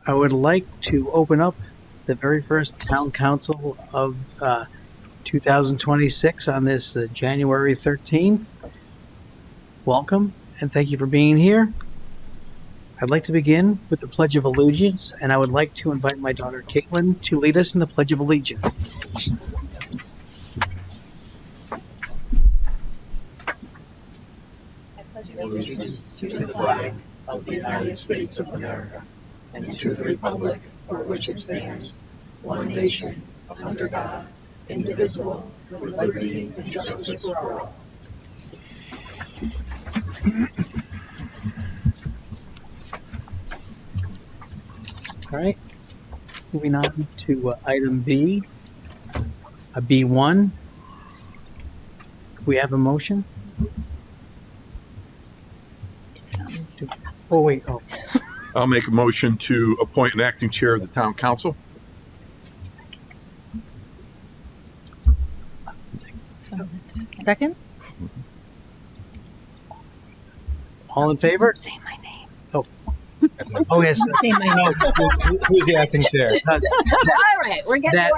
I would like to open up the very first town council of 2026 on this January 13th. Welcome, and thank you for being here. I'd like to begin with the Pledge of Allegiance, and I would like to invite my daughter Caitlin to lead us in the Pledge of Allegiance. I pledge allegiance to the flag of the United States of America and to the republic for which it stands, one nation, under God, indivisible, with liberty and justice for all. All right, moving on to item B, B1. We have a motion? Oh, wait, oh. I'll make a motion to appoint an acting chair of the town council. Second? All in favor? Say my name. Oh, yes. Say my name. Who's the acting chair? All right, we're getting That,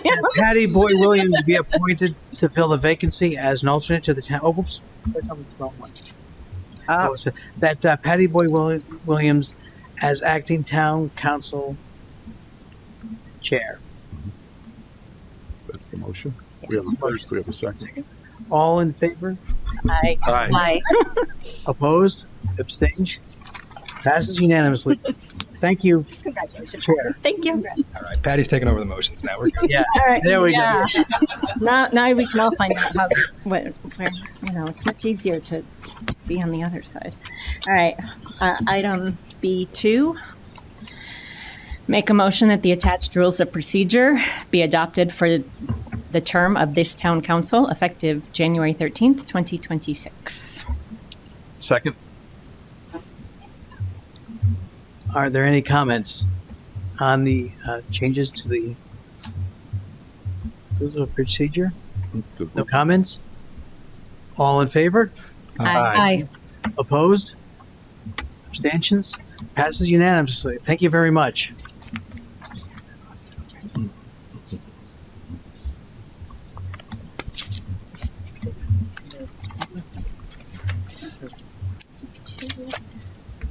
that Patty Boy Williams be appointed to fill the vacancy as an alternate to the town. Oh, oops. That Patty Boy Williams as acting town council chair. That's the motion. We have a first, we have a second. All in favor? Aye. Aye. Opposed? Abstained? Passes unanimously. Thank you, Congratulations. Chair. Thank you. All right, Patty's taking over the motions now. We're good. Yeah, All right. there we yeah. go. Now we can all find out how, where, it's much easier to be on the other side. All right. Item B2. Make a motion that the attached rules of procedure be adopted for the term of this town council effective January 13th, 2026. Second. Are there any comments on the changes to the rules of procedure? No comments? All in favor? Aye. Opposed? Abstentions? Passes unanimously. Thank you very much.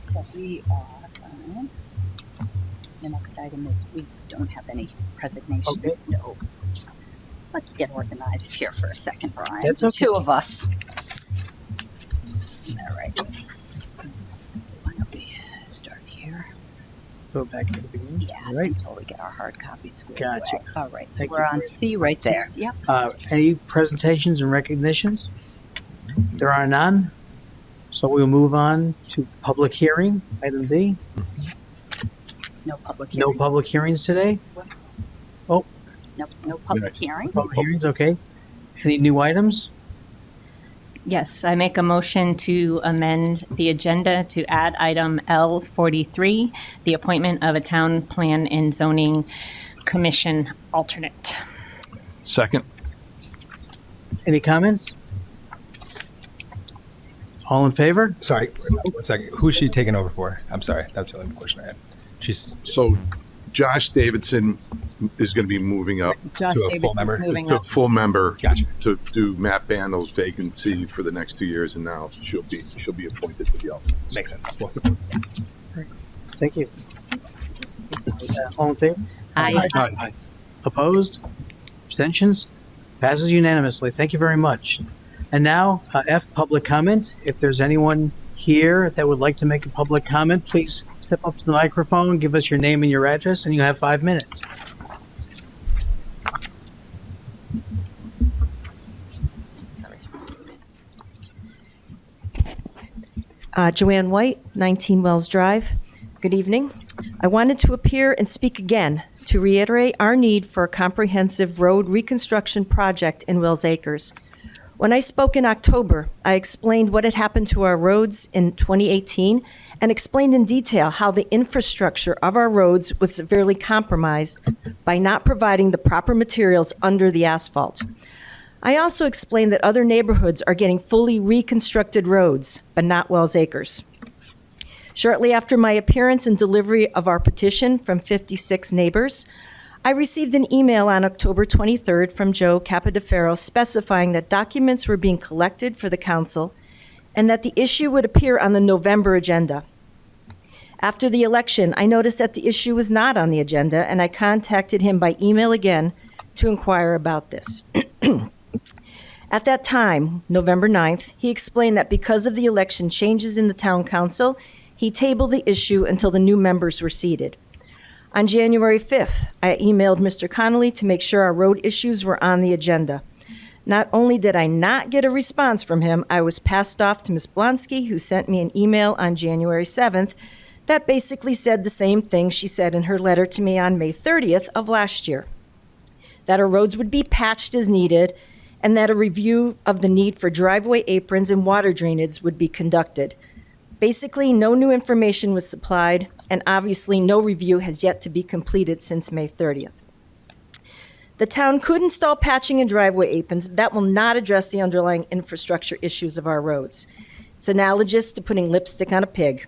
So we are, the next item is we don't have any resignation. Okay. No. Let's get organized here for a second, Brian. That's okay. Two of us. All right. So why don't we start here? Go back to the beginning. Yeah, All right. until we get our hard copy squared Gotcha. away. All right, so Thank we're you. on C right there. Yep. Any presentations and recognitions? There are none. So we'll move on to public hearing, item D. No public No hearings. public hearings today? No public hearings. Public hearings, okay. Any new items? Yes, I make a motion to amend the agenda to add item L43, the appointment of a town plan and zoning commission alternate. Second. Any comments? All in favor? Sorry, 1 second. Who's she taking over for? I'm sorry. That's the only question I had. She's So Josh Davidson is going to be moving up Josh To a full Davidson's member? moving to up. full member. Gotcha. To do Matt Bandel's vacancy for the next 2 years, and now she'll be appointed to the alternate. makes sense. Thank you. All in favor? Aye. Opposed? Abstentions? Passes unanimously. Thank you very much. And now, F, public comment. If there's anyone here that would like to make a public comment, please step up to the microphone, give us your name and your address, and you have 5 minutes. Joanne White, 19 Wells Drive. Good evening. I wanted to appear and speak again to reiterate our need for a comprehensive road reconstruction project in Wills Acres. When I spoke in October, I explained what had happened to our roads in 2018 and explained in detail how the infrastructure of our roads was severely compromised by not providing the proper materials under the asphalt. I also explained that other neighborhoods are getting fully reconstructed roads, but not Wells Acres. Shortly after my appearance and delivery of our petition from 56 neighbors, I received an email on October 23rd from Joe Capodeferro specifying that documents were being collected for the council and that the issue would appear on the November agenda. After the election, I noticed that the issue was not on the agenda, and I contacted him by email again to inquire about this. At that time, November 9th, he explained that because of the election changes in the town council, he tabled the issue until the new members were seated. On January 5th, I emailed Mr. Connolly to make sure our road issues were on the agenda. Not only did I not get a response from him, I was passed off to Ms. Blonsky, who sent me an email on January 7th that basically said the same thing she said in her letter to me on May 30th of last year, that our roads would be patched as needed and that a review of the need for driveway aprons and water drainage would be conducted. Basically, no new information was supplied, and obviously no review has yet to be completed since May 30th. The town could install patching and driveway aprons, but that will not address the underlying infrastructure issues of our roads. It's analogous to putting lipstick on a pig.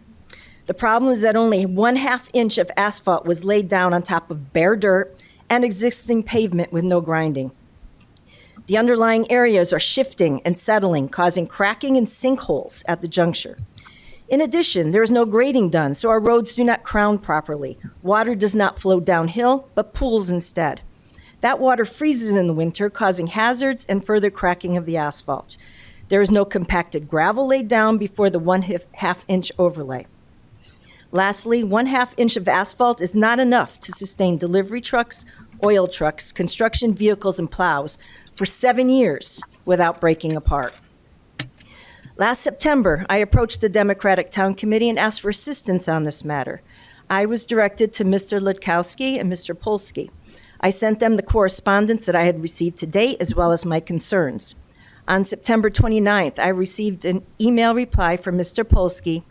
The problem is that only 1/2 inch of asphalt was laid down on top of bare dirt and existing pavement with no grinding. The underlying areas are shifting and settling, causing cracking and sinkholes at the juncture. In addition, there is no grading done, so our roads do not crown properly. Water does not flow downhill, but pools instead. That water freezes in the winter, causing hazards and further cracking of the asphalt. There is no compacted gravel laid down before the 1/2 inch overlay. Lastly, 1/2 inch of asphalt is not enough to sustain delivery trucks, oil trucks, construction vehicles, and plows for 7 years without breaking apart. Last September, I approached the Democratic Town Committee and asked for assistance on this matter. I was directed to Mr. Ludkowski and Mr. Polsky. I sent them the correspondence that I had received to date, as well as my concerns. On September 29th, I received an email reply from Mr. Polsky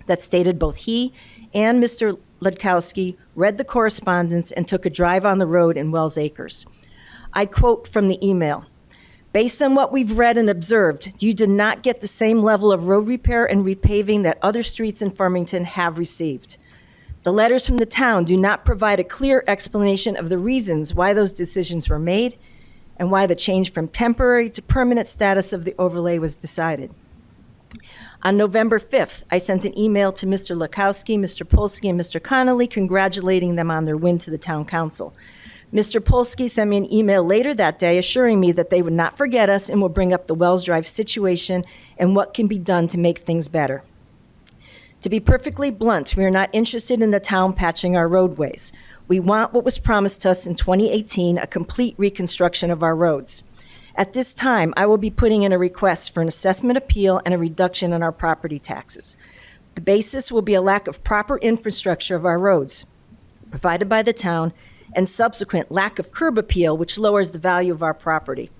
that stated both he and Mr. Ludkowski read the correspondence and took a drive on the road in Wells Acres. I quote from the email, "Based on what we've read and observed, you did not get the same level of road repair and repaving that other streets in Farmington have received. The letters from the town do not provide a clear explanation of the reasons why those decisions were made and why the change from temporary to permanent status of the overlay was decided." On November 5th, I sent an email to Mr. Lukowski, Mr. Polsky, and Mr. Connolly congratulating them on their win to the town council. Mr. Polsky sent me an email later that day assuring me that they would not forget us and will bring up the Wells Drive situation and what can be done to make things better. To be perfectly blunt, we are not interested in the town patching our roadways. We want what was promised to us in 2018, a complete reconstruction of our roads. At this time, I will be putting in a request for an assessment appeal and a reduction in our property taxes. The basis will be a lack of proper infrastructure of our roads provided by the town and subsequent lack of curb appeal, which lowers the value of our property.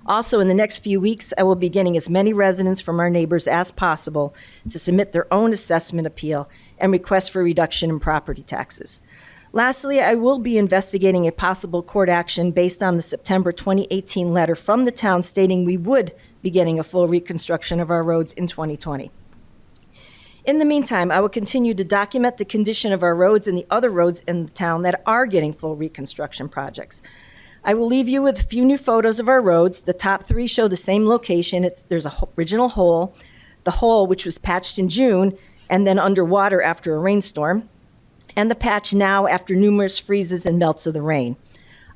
Also, in the next few weeks, I will be getting as many residents from our neighbors as possible to submit their own assessment appeal and request for reduction in property taxes. Lastly, I will be investigating a possible court action based on the September 2018 letter from the town stating we would be getting a full reconstruction of our roads in 2020. In the meantime, I will continue to document the condition of our roads and the other roads in the town that are getting full reconstruction projects. I will leave you with a few new photos of our roads. The top 3 show the same location. There's a original hole, the hole which was patched in June and then underwater after a rainstorm, and the patch now after numerous freezes and melts of the rain.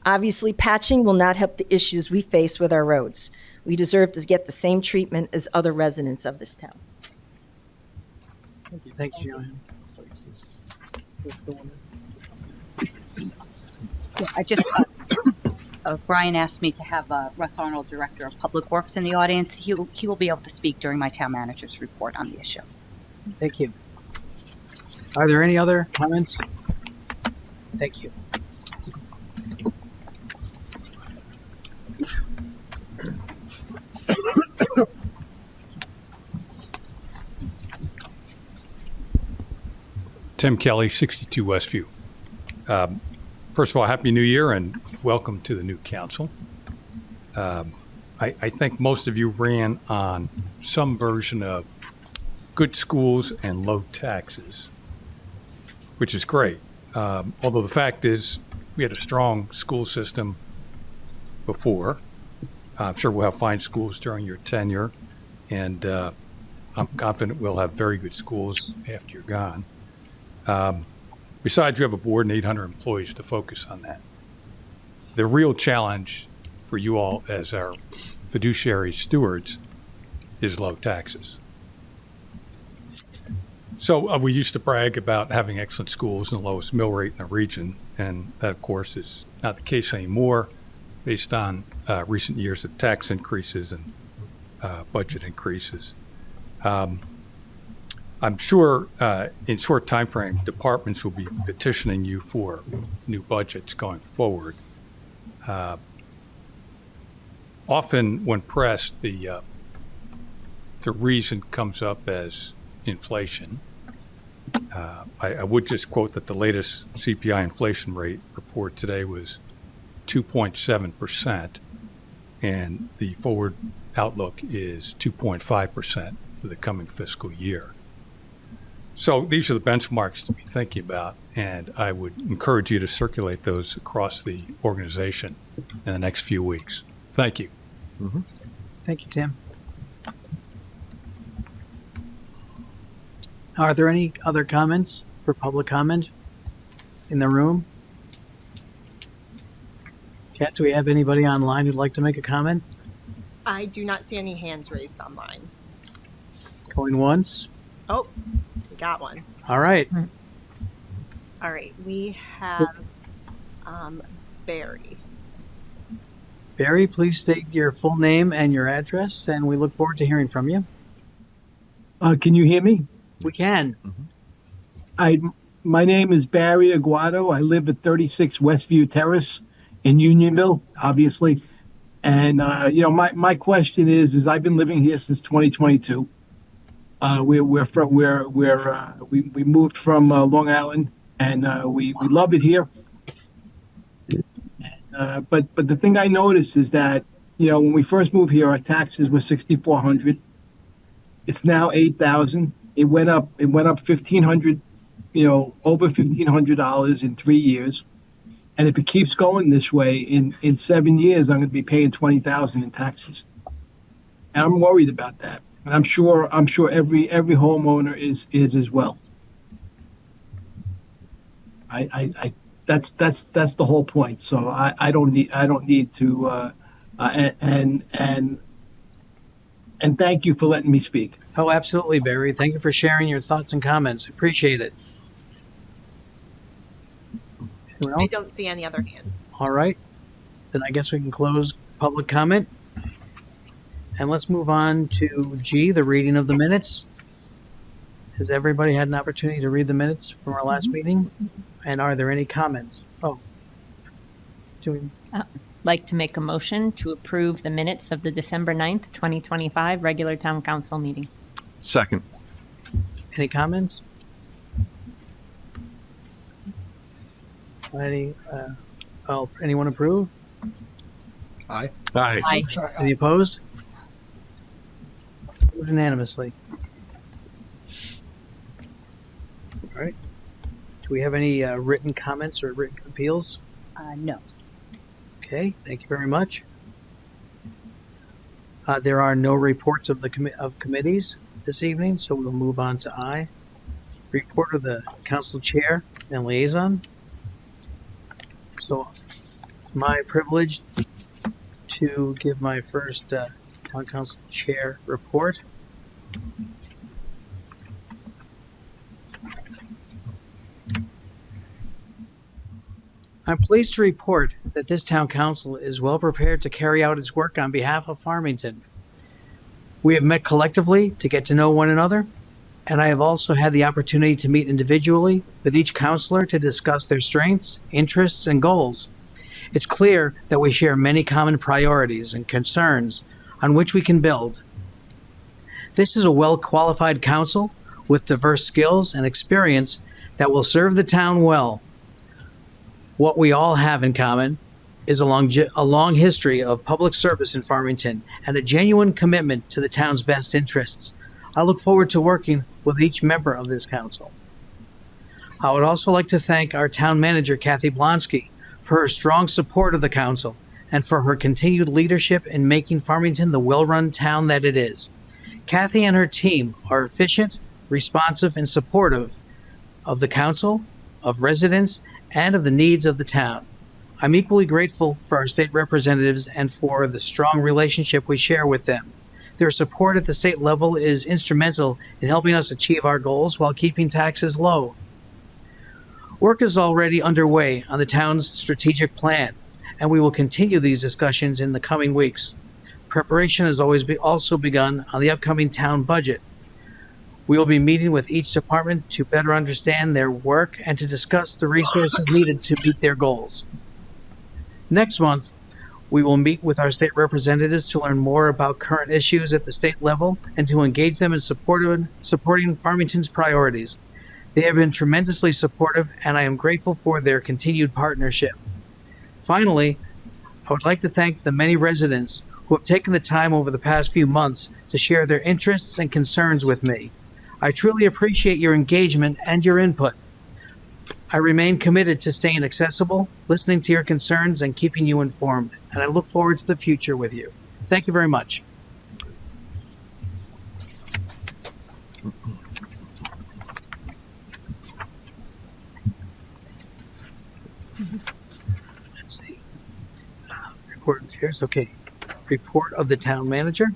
Obviously, patching will not help the issues we face with our roads. We deserve to get the same treatment as other residents of this town. Thank you, Joanne. Yeah, I just, Brian asked me to have Russ Arnold, Director of Public Works, in the audience. He will be able to speak during my town manager's report on the issue. Thank you. Are there any other comments? Thank you. Tim Kelly, 62 Westview. First of all, Happy New Year and welcome to the new council. I think most of you ran on some version of good schools and low taxes, which is great. Although the fact is, we had a strong school system before. I'm sure we'll have fine schools during your tenure, and I'm confident we'll have very good schools after you're gone. Besides, you have a board and 800 employees to focus on that. The real challenge for you all as our fiduciary stewards is low taxes. So we used to brag about having excellent schools and the lowest mill rate in the region, and that, of course, is not the case anymore based on recent years of tax increases and budget increases. I'm sure in short time frame, departments will be petitioning you for new budgets going forward. Often when pressed, the reason comes up as inflation. I would just quote that the latest CPI inflation rate report today was 2.7%, and the forward outlook is 2.5% for the coming fiscal year. So these are the benchmarks to be thinking about, and I would encourage you to circulate those across the organization in the next few weeks. Thank you. Thank you, Tim. Are there any other comments for public comment in the room? Kat, do we have anybody online who'd like to make a comment? I do not see any hands raised online. Going once? Oh, we got one. All right. All right, we have Barry. Barry, please state your full name and your address, and we look forward to hearing from you. Can you hear me? We can. My name is Barry Aguado. I live at 36 Westview Terrace in Unionville, obviously. And my question is I've been living here since 2022. We moved from Long Island, and we love it here. But the thing I noticed is that when we first moved here, our taxes were $6,400. It's now $8,000. It went up $1,500, over $1,500 in 3 years. And if it keeps going this way, in 7 years, I'm going to be paying $20,000 in taxes. And I'm worried about that. And I'm sure every homeowner is as well. That's the whole point. So I don't need to and thank you for letting me speak. Oh, absolutely, Barry. Thank you for sharing your thoughts and comments. Appreciate it. Anyone I else? don't see any other hands. All right. Then I guess we can close public comment. And let's move on to G, the reading of the minutes. Has everybody had an opportunity to read the minutes from our last meeting? And are there any comments? Oh. Do we? Like to make a motion to approve the minutes of the December 9th, 2025 regular town council meeting. Second. Any comments? Anyone approve? Aye. Aye. Aye. Any opposed? Approved unanimously. All right. Do we have any written comments or written appeals? No. Okay, thank you very much. There are no reports of the committees this evening, so we'll move on to I. Report of the council chair and liaison. So it's my privilege to give my first town council chair report. I'm pleased to report that this town council is well prepared to carry out its work on behalf of Farmington. We have met collectively to get to know one another, and I have also had the opportunity to meet individually with each councilor to discuss their strengths, interests, and goals. It's clear that we share many common priorities and concerns on which we can build. This is a well-qualified council with diverse skills and experience that will serve the town well. What we all have in common is a long history of public service in Farmington and a genuine commitment to the town's best interests. I look forward to working with each member of this council. I would also like to thank our town manager, Kathy Blonsky, for her strong support of the council and for her continued leadership in making Farmington the well-run town that it is. Kathy and her team are efficient, responsive, and supportive of the council, of residents, and of the needs of the town. I'm equally grateful for our state representatives and for the strong relationship we share with them. Their support at the state level is instrumental in helping us achieve our goals while keeping taxes low. Work is already underway on the town's strategic plan, and we will continue these discussions in the coming weeks. Preparation has also begun on the upcoming town budget. We will be meeting with each department to better understand their work and to discuss the resources needed to meet their goals. Next month, we will meet with our state representatives to learn more about current issues at the state level and to engage them in supporting Farmington's priorities. They have been tremendously supportive, and I am grateful for their continued partnership. Finally, I would like to thank the many residents who have taken the time over the past few months to share their interests and concerns with me. I truly appreciate your engagement and your input. I remain committed to staying accessible, listening to your concerns, and keeping you informed, and I look forward to the future with you. Thank you very much. Let's see. Report here's okay. Report of the town manager.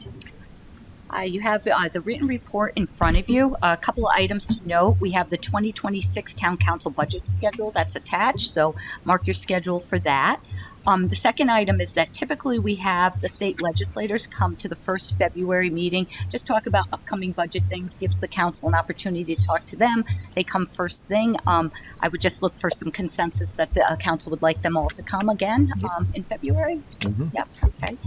You have the written report in front of you. A couple of items to note. We have the 2026 Town Council budget schedule that's attached, so mark your schedule for that. The second item is that typically we have the state legislators come to the first February meeting, just talk about upcoming budget things, gives the council an opportunity to talk to them. They come first thing. I would just look for some consensus that the council would like them all to come again in February. Yes, okay,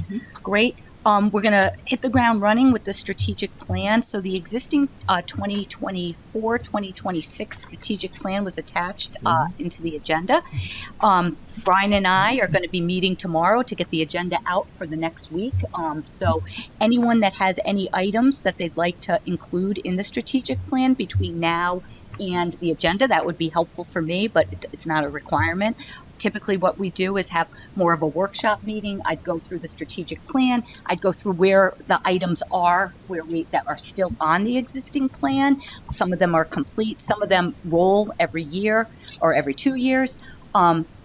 great. We're going to hit the ground running with the strategic plan. So the existing 2024-2026 strategic plan was attached into the agenda. Brian and I are going to be meeting tomorrow to get the agenda out for the next week. So anyone that has any items that they'd like to include in the strategic plan between now and the agenda, that would be helpful for me, but it's not a requirement. Typically what we do is have more of a workshop meeting. I'd go through the strategic plan. I'd go through where the items are, that are still on the existing plan. Some of them are complete. Some of them roll every year or every 2 years.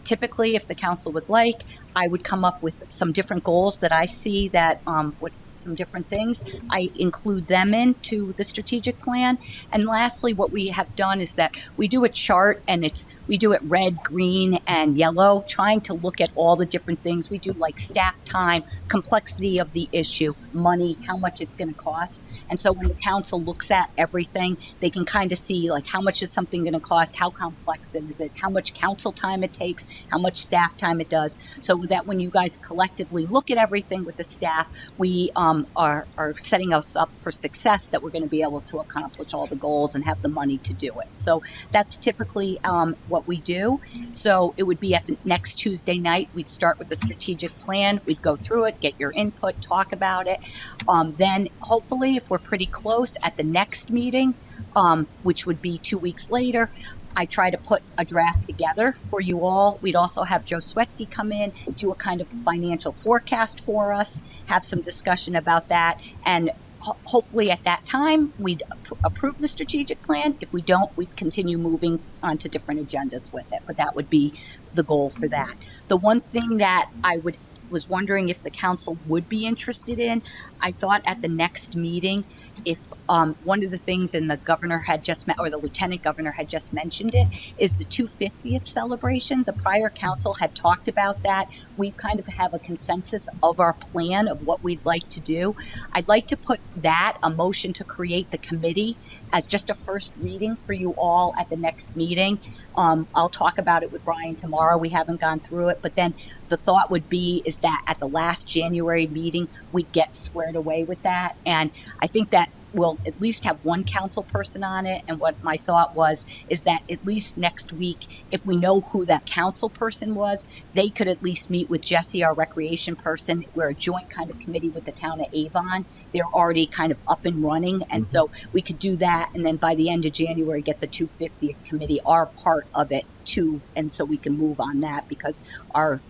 Typically, if the council would like, I would come up with some different goals that I see that with some different things. I include them into the strategic plan. And lastly, what we have done is that we do a chart, and we do it red, green, and yellow, trying to look at all the different things. We do like staff time, complexity of the issue, money, how much it's going to cost. And so when the council looks at everything, they can kind of see like how much is something going to cost, how complex is it, how much council time it takes, how much staff time it does, so that when you guys collectively look at everything with the staff, we are setting us up for success, that we're going to be able to accomplish all the goals and have the money to do it. So that's typically what we do. So it would be at the next Tuesday night, we'd start with the strategic plan, we'd go through it, get your input, talk about it. Then hopefully, if we're pretty close, at the next meeting, which would be 2 weeks later, I try to put a draft together for you all. We'd also have Joe Swetke come in, do a kind of financial forecast for us, have some discussion about that, and hopefully at that time, we'd approve the strategic plan. If we don't, we'd continue moving on to different agendas with it, but that would be the goal for that. The one thing that I was wondering if the council would be interested in, I thought at the next meeting, if one of the things, and the governor had just met, or the lieutenant governor had just mentioned it, is the 250th celebration. The prior council had talked about that. We kind of have a consensus of our plan of what we'd like to do. I'd like to put that, a motion to create the committee, as just a first reading for you all at the next meeting. I'll talk about it with Brian tomorrow. We haven't gone through it, but then the thought would be is that at the last January meeting, we'd get squared away with that. And I think that we'll at least have one council person on it. And what my thought was is that at least next week, if we know who that council person was, they could at least meet with Jesse, our recreation person. We're a joint kind of committee with the town of Avon. They're already kind of up and running. And so we could do that. And then by the end of January, get the 250th committee, our part of it too. And so we can move on that because our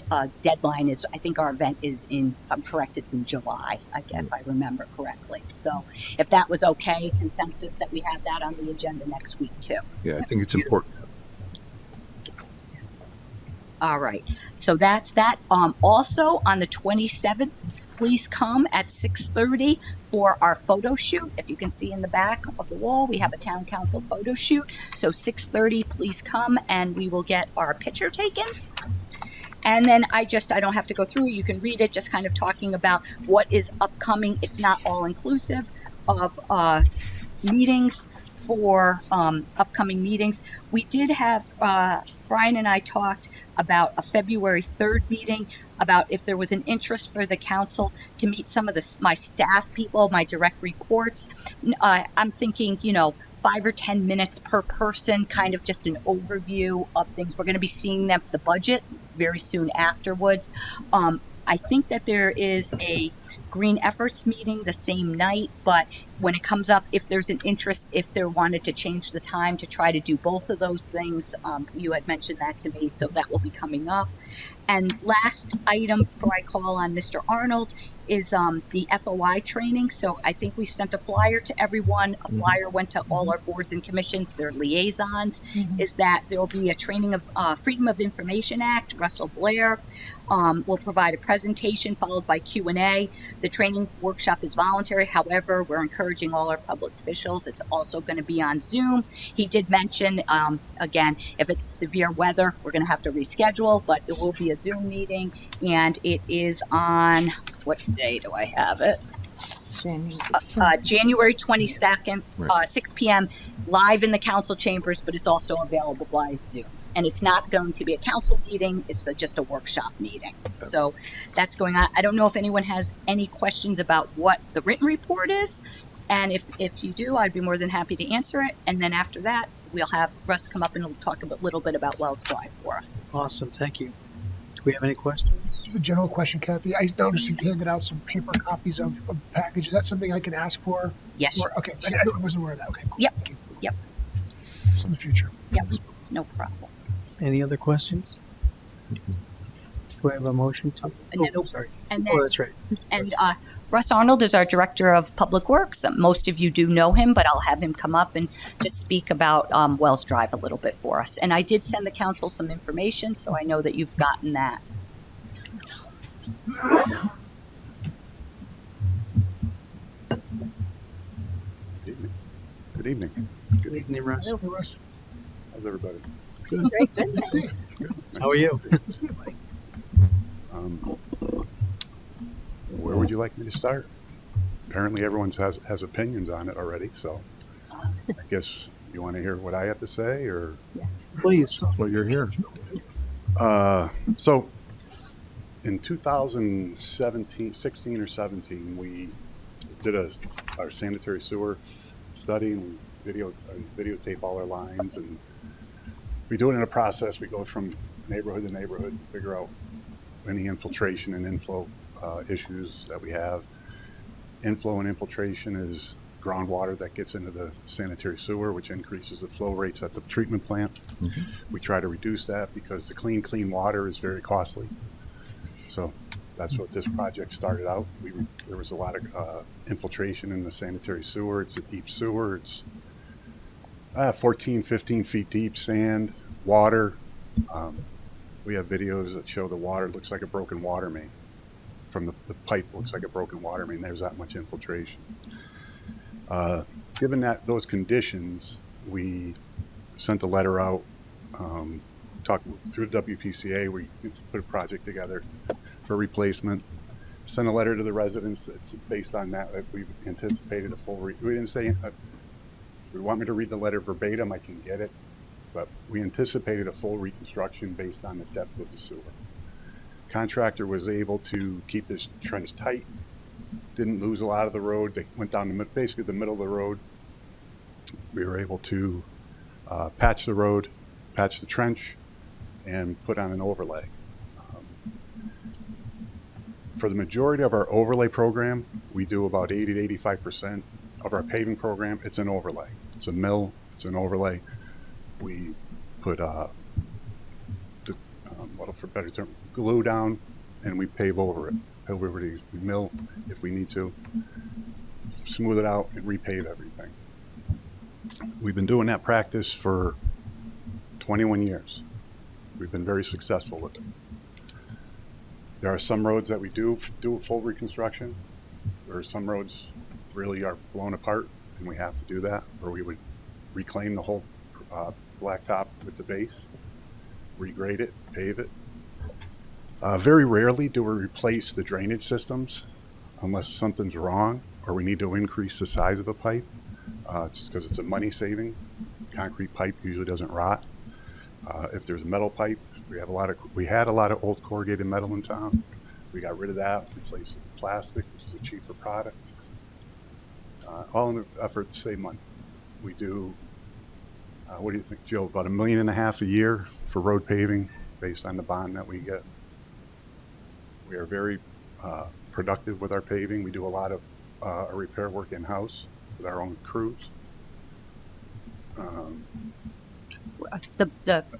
deadline is, I think our event is in, if I'm correct, it's in July, if I remember correctly. So if that was okay, consensus that we have that on the agenda next week too. Yeah, I think it's important. All right. So that's that. Also on the 27th, please come at 6:30 for our photo shoot. If you can see in the back of the wall, we have a town council photo shoot. So 6:30, please come and we will get our picture taken. And then I don't have to go through, you can read it, just kind of talking about what is upcoming. It's not all inclusive of meetings for upcoming meetings. We did have, Brian and I talked about a February 3rd meeting, about if there was an interest for the council to meet some of my staff people, my direct reports. I'm thinking, 5 or 10 minutes per person, kind of just an overview of things. We're going to be seeing the budget very soon afterwards. I think that there is a green efforts meeting the same night, but when it comes up, if there's an interest, if they wanted to change the time to try to do both of those things, you had mentioned that to me, so that will be coming up. And last item before I call on Mr. Arnold is the FOI training. So I think we sent a flyer to everyone. A flyer went to all our boards and commissions, their liaisons, is that there will be a training of Freedom of Information Act. Russell Blair will provide a presentation followed by Q&A. The training workshop is voluntary. However, we're encouraging all our public officials. It's also going to be on Zoom. He did mention, again, if it's severe weather, we're going to have to reschedule, but it will be a Zoom meeting, and it is on, what day do I have it? January 22nd, 6 p.m., live in the council chambers, but it's also available by Zoom. And it's not going to be a council meeting, it's just a workshop meeting. So that's going on. I don't know if anyone has any questions about what the written report is. And if you do, I'd be more than happy to answer it. And then after that, we'll have Russ come up and he'll talk a little bit about Wells Drive for us. Awesome, thank you. Do we have any questions? Just a general question, Kathy. I noticed you handed out some paper copies of the package. Is that something I can ask for? Yes. Okay, I wasn't aware of that. Okay, cool. Yep. Thank you. Yep. Just in the future. Yep. No problem. Any other questions? Do I have a motion to? And then, sorry. And then, That's right. And Russ Arnold is our Director of Public Works. Most of you do know him, but I'll have him come up and just speak about Wells Drive a little bit for us. And I did send the council some information, so I know that you've gotten that. Good evening. Good evening, Russ. Hello, Russ. How's everybody? Great, good. Thanks. How are you? Where would you like me to start? Apparently everyone has opinions on it already, so I guess you want to hear what I have to say, or? Yes. Please. Well, you're here. So in 2016 or 17, we did our sanitary sewer study, and we videotape all our lines, and we do it in a process. We go from neighborhood to neighborhood and figure out any infiltration and inflow issues that we have. Inflow and infiltration is groundwater that gets into the sanitary sewer, which increases the flow rates at the treatment plant. We try to reduce that because the clean water is very costly. So that's what this project started out. There was a lot of infiltration in the sanitary sewer. It's a deep sewer. It's 14, 15 feet deep, sand, water. We have videos that show the water looks like a broken water main. From the pipe looks like a broken water main. There's that much infiltration. Given those conditions, we sent a letter out, talked through the WPCA. We put a project together for replacement. Sent a letter to the residents that's based on that. We anticipated a full. We didn't say. If you want me to read the letter verbatim, I can get it. But we anticipated a full reconstruction based on the depth of the sewer. Contractor was able to keep his trench tight. didn't lose a lot of the road. They went down basically the middle of the road. We were able to patch the road, patch the trench, and put on an overlay. For the majority of our overlay program, we do about 80 to 85% of our paving program. It's an overlay. It's a mill. It's an overlay. We put for better term, glue down, and we pave over it. Pave over the mill if we need to, smooth it out, and repave everything. We've been doing that practice for 21 years. We've been very successful with it. There are some roads that we do a full reconstruction. There are some roads really are blown apart, and we have to do that, or we would reclaim the whole blacktop with the base, regrade it, pave it. Very rarely do we replace the drainage systems unless something's wrong or we need to increase the size of a pipe, just because it's a money saving. Concrete pipe usually doesn't rot. If there's a metal pipe, we had a lot of old corrugated metal in town. We got rid of that, replaced it with plastic, which is a cheaper product. All in the effort to save money. We do, what do you think, Joe, about $1.5 million a year for road paving based on the bond that we get. We are very productive with our paving. We do a lot of our repair work in-house with our own crews.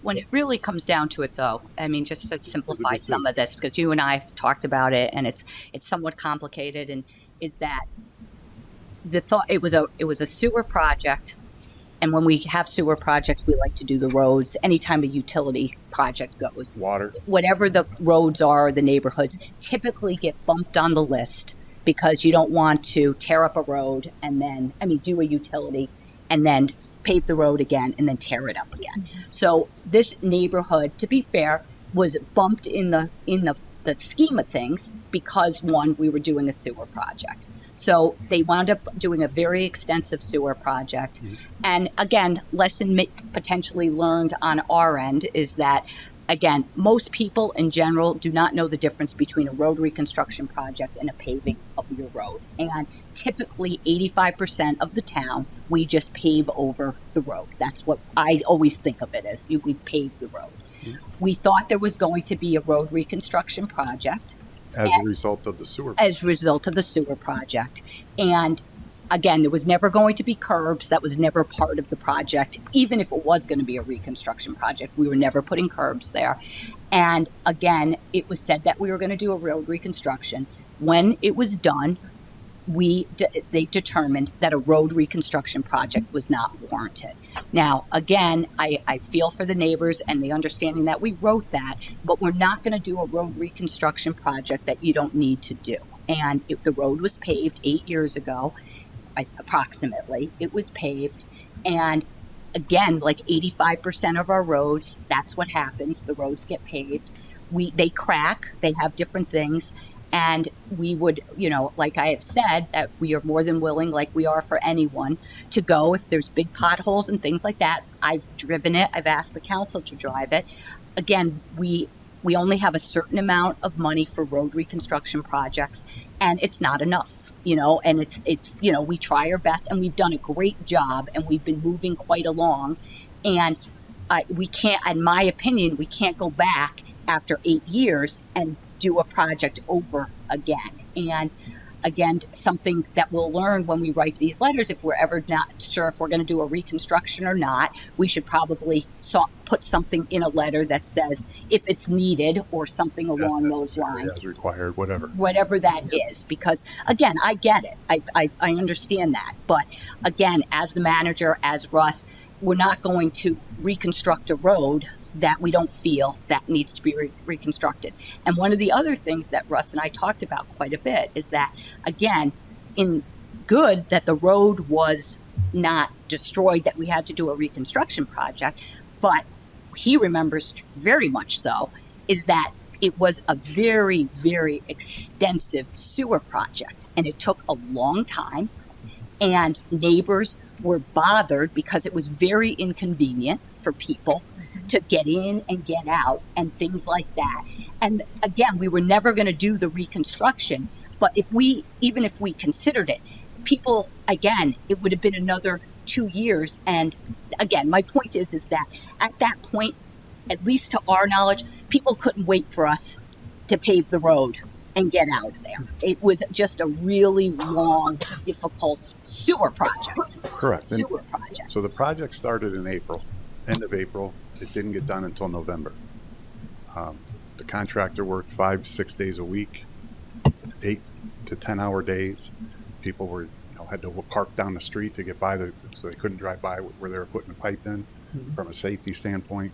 When it really comes down to it, though, I mean, just to simplify some of this, because you and I have talked about it, and it's somewhat complicated, and is that the thought it was a sewer project, and when we have sewer projects, we like to do the roads. Anytime a utility project goes, water, whatever the roads are, the neighborhoods typically get bumped on the list because you don't want to tear up a road and then, do a utility and then pave the road again and then tear it up again. So this neighborhood, to be fair, was bumped in the scheme of things because, one, we were doing a sewer project. So they wound up doing a very extensive sewer project. And again, lesson potentially learned on our end is that, again, most people in general do not know the difference between a road reconstruction project and a paving of your road. And typically 85% of the town, we just pave over the road. That's what I always think of it as. We've paved the road. We thought there was going to be a road reconstruction project. As a result of the sewer project. As a result of the sewer project. And again, there was never going to be curbs. That was never part of the project. Even if it was going to be a reconstruction project, we were never putting curbs there. And again, it was said that we were going to do a road reconstruction. When it was done, they determined that a road reconstruction project was not warranted. Now, again, I feel for the neighbors and the understanding that we wrote that, but we're not going to do a road reconstruction project that you don't need to do. And if the road was paved 8 years ago, approximately, it was paved. And again, like 85% of our roads, that's what happens. The roads get paved. They crack, they have different things. And we would, like I have said, that we are more than willing, like we are for anyone, to go if there's big potholes and things like that. I've driven it. I've asked the council to drive it. Again, we only have a certain amount of money for road reconstruction projects, and it's not enough, and it's we try our best, and we've done a great job, and we've been moving quite along. And we can't, in my opinion, we can't go back after 8 years and do a project over again. And again, something that we'll learn when we write these letters, if we're ever not sure if we're going to do a reconstruction or not, we should probably put something in a letter that says if it's needed or something along those lines. As required, whatever. Whatever that is, because again, I get it. I understand that. But again, as the manager, as Russ, we're not going to reconstruct a road that we don't feel that needs to be reconstructed. And one of the other things that Russ and I talked about quite a bit is that, again, in good that the road was not destroyed, that we had to do a reconstruction project, but he remembers very much so, is that it was a very, very extensive sewer project, and it took a long time, and neighbors were bothered because it was very inconvenient for people to get in and get out and things like that. And again, we were never going to do the reconstruction But even if we considered it, people, again, it would have been another 2 years. And again, my point is that at that point, at least to our knowledge, people couldn't wait for us to pave the road and get out of there. It was just a really long, difficult sewer project. Correct. Sewer project. So the project started in April, end of April. It didn't get done until November. The contractor worked 5 to 6 days a week, 8 to 10-hour days. People were, had to park down the street to get by so they couldn't drive by where they were putting the pipe in. From a safety standpoint,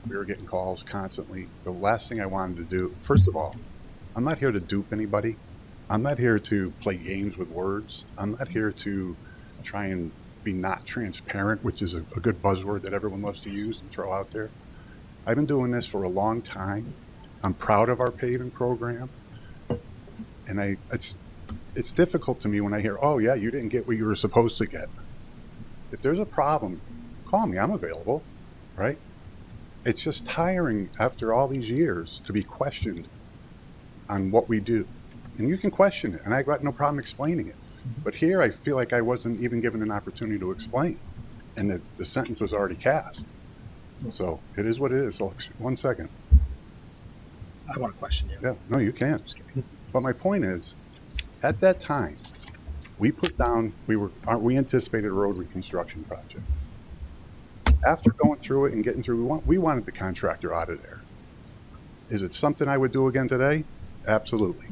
we were getting calls constantly. The last thing I wanted to do, first of all, I'm not here to dupe anybody. I'm not here to play games with words. I'm not here to try and be not transparent, which is a good buzzword that everyone loves to use and throw out there. I've been doing this for a long time. I'm proud of our paving program. And it's difficult to me when I hear, oh yeah, you didn't get what you were supposed to get. If there's a problem, call me, I'm available, right? It's just tiring after all these years to be questioned on what we do. And you can question it, and I got no problem explaining it. But here I feel like I wasn't even given an opportunity to explain, and the sentence was already cast. So it is what it is. So 1 second. I want to question you. Yeah, no, you can. But my point is, at that time, we put down, we anticipated a road reconstruction project. After going through it and getting through, we wanted the contractor out of there. Is it something I would do again today? Absolutely.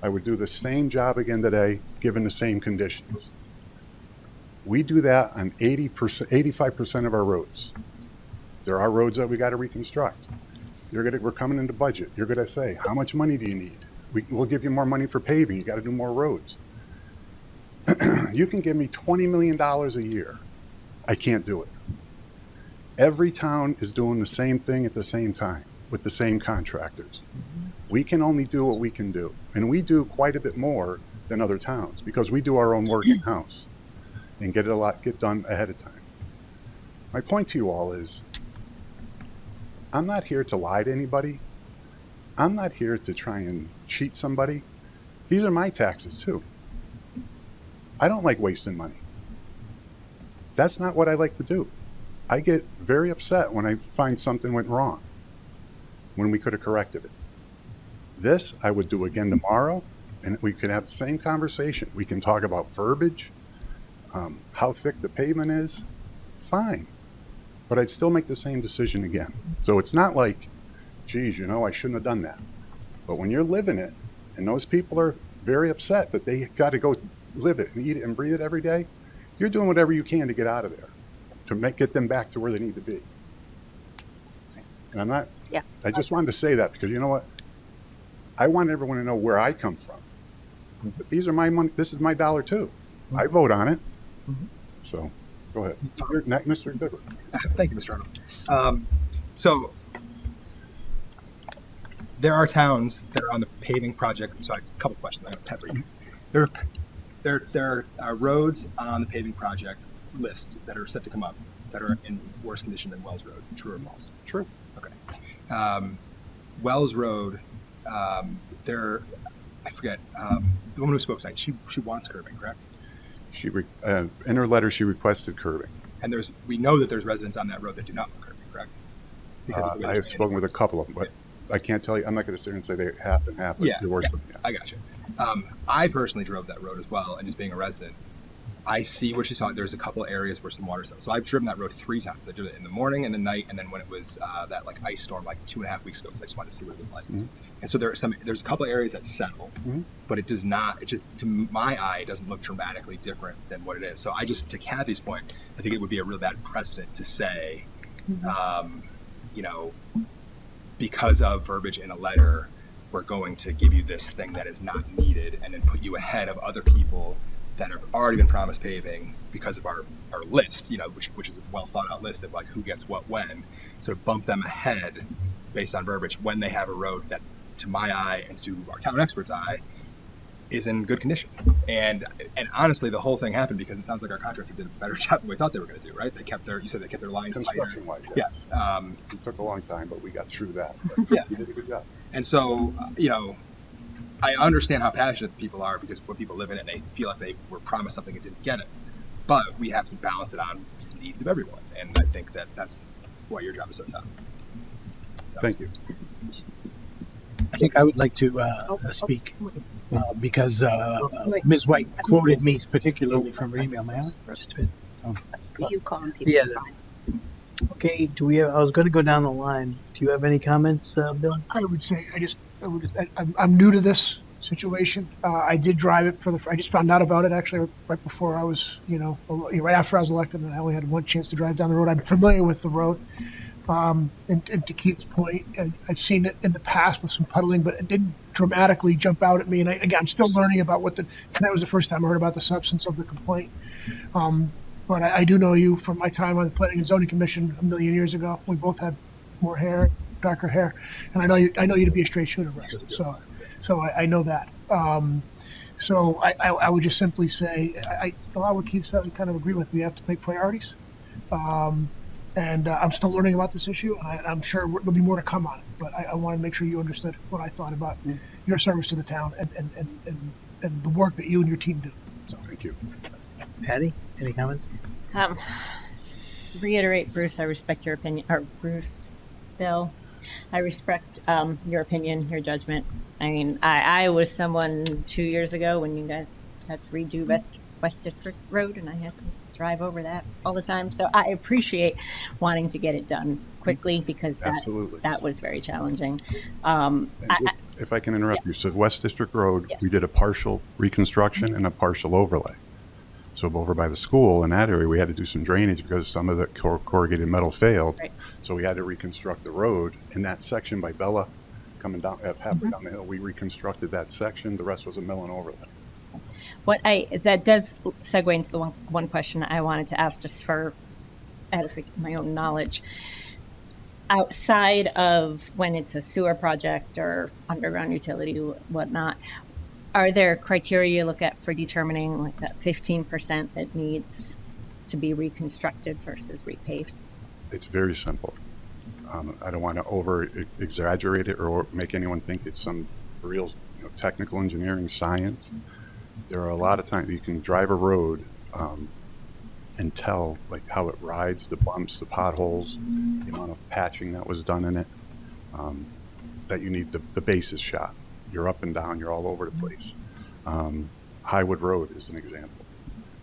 I would do the same job again today, given the same conditions. We do that on 80%, 85% of our roads. There are roads that we got to reconstruct. We're coming into budget. You're going to say, how much money do you need? We'll give you more money for paving. You got to do more roads. You can give me $20 million a year. I can't do it. Every town is doing the same thing at the same time with the same contractors. We can only do what we can do. And we do quite a bit more than other towns because we do our own work in-house and get done ahead of time. My point to you all is, I'm not here to lie to anybody. I'm not here to try and cheat somebody. These are my taxes too. I don't like wasting money. That's not what I like to do. I get very upset when I find something went wrong, when we could have corrected it. This I would do again tomorrow, and we could have the same conversation. We can talk about verbiage, how thick the pavement is, fine. But I'd still make the same decision again. So it's not like, geez, I shouldn't have done that. But when you're living it, and those people are very upset that they got to go live it and eat it and breathe it every day, you're doing whatever you can to get out of there, to get them back to where they need to be. And I'm not, Yeah. I just wanted to say that because you know what? I want everyone to know where I come from. But these are my money. This is my dollar too. I vote on it. So go ahead. You're next, Mr. Goodwin. Thank you, Mr. Arnold. So there are towns that are on the paving project. So I have a couple questions. I'm going to pepper you. There are roads on the paving project list that are set to come up that are in worse condition than Wells Road. True or false? True. Okay. Wells Road, I forget, the woman who spoke tonight, she wants curbing, correct? In her letter, she requested curbing. And we know that there's residents on that road that do not want curbing, correct? I have spoken with a couple of them, but I can't tell you. I'm not going to sit here and say they're half and half. But Yeah, there were yeah, some. Yeah. I got you. I personally drove that road as well, and just being a resident, I see what she's talking. There's a couple of areas where some water's up. So I've driven that road 3 times. I did it in the morning and the night, and then when it was that ice storm 2.5 weeks ago, because I just wanted to see what it was like. Mm-hmm. And so there's a couple of areas that settle, but it does not. It just, to my eye, it doesn't look dramatically different than what it is. So to Kathy's point, I think it would be a real bad precedent to say, because of verbiage in a letter, we're going to give you this thing that is not needed, and then put you ahead of other people that have already been promised paving because of our list, which is a well thought out list of who gets what when. So bump them ahead based on verbiage when they have a road that, to my eye and to our town expert's eye, is in good condition. And honestly, the whole thing happened because it sounds like our contractor did a better job than we thought they were going to do, right? You said they kept their lines tighter. Construction-wise, yes. Yeah. It took a long time, but we got through that. Yeah. You did a good job. And so, I understand how passionate people are because when people live in it, they feel like they were promised something and didn't get it. But we have to balance it on the needs of everyone, and I think that's why your job is so tough. Thank you. I think I would like to speak because Ms. White quoted me particularly from her email. May I? Just a bit. You calling people. Yeah. Brian. Okay. Do we have? I was going to go down the line. Do you have any comments, Bill? I would say I'm new to this situation. I did drive it I just found out about it actually right before I was, right after I was elected, and I only had one chance to drive down the road. I'm familiar with the road. And to Keith's point, I've seen it in the past with some puddling, but it didn't dramatically jump out at me. And again, I'm still learning about tonight was the first time I heard about the substance of the complaint. But I do know you from my time on the Planning and Zoning Commission a million years ago. We both had more hair, darker hair, and I know you to be a straight shooter, Russ. So I know that. So I would just simply say a lot of what Keith said, I kind of agree with. We have to make priorities. And I'm still learning about this issue, and I'm sure there'll be more to come on it. But I want to make sure you understood what I thought about your service to the town and the work that you and your team do. So Thank you. Patty, any comments? Reiterate, Bruce, I respect your opinion, or Bruce, Bill, I respect your opinion, your judgment. I mean, I was someone 2 years ago when you guys had to redo West District Road, and I had to drive over that all the time. So I appreciate wanting to get it done quickly because that was very challenging. If I can interrupt you, Yes. so West District Road, Yes. we did a partial reconstruction and a partial overlay. So over by the school in that area, we had to do some drainage because some of the corrugated metal failed. Right. So we had to reconstruct the road. In that section by Bella, coming down, halfway down the hill, we reconstructed that section. The rest was a mill and overlay. That does segue into the one question I wanted to ask, just for my own knowledge. Outside of when it's a sewer project or underground utility, whatnot, are there criteria you look at for determining like that 15% that needs to be reconstructed versus repaved? It's very simple. I don't want to over exaggerate it or make anyone think it's some real technical engineering science. There are a lot of times you can drive a road and tell like how it rides, the bumps, the potholes, the amount of patching that was done in it, that you need the basis shot. You're up and down, you're all over the place. Highwood Road is an example.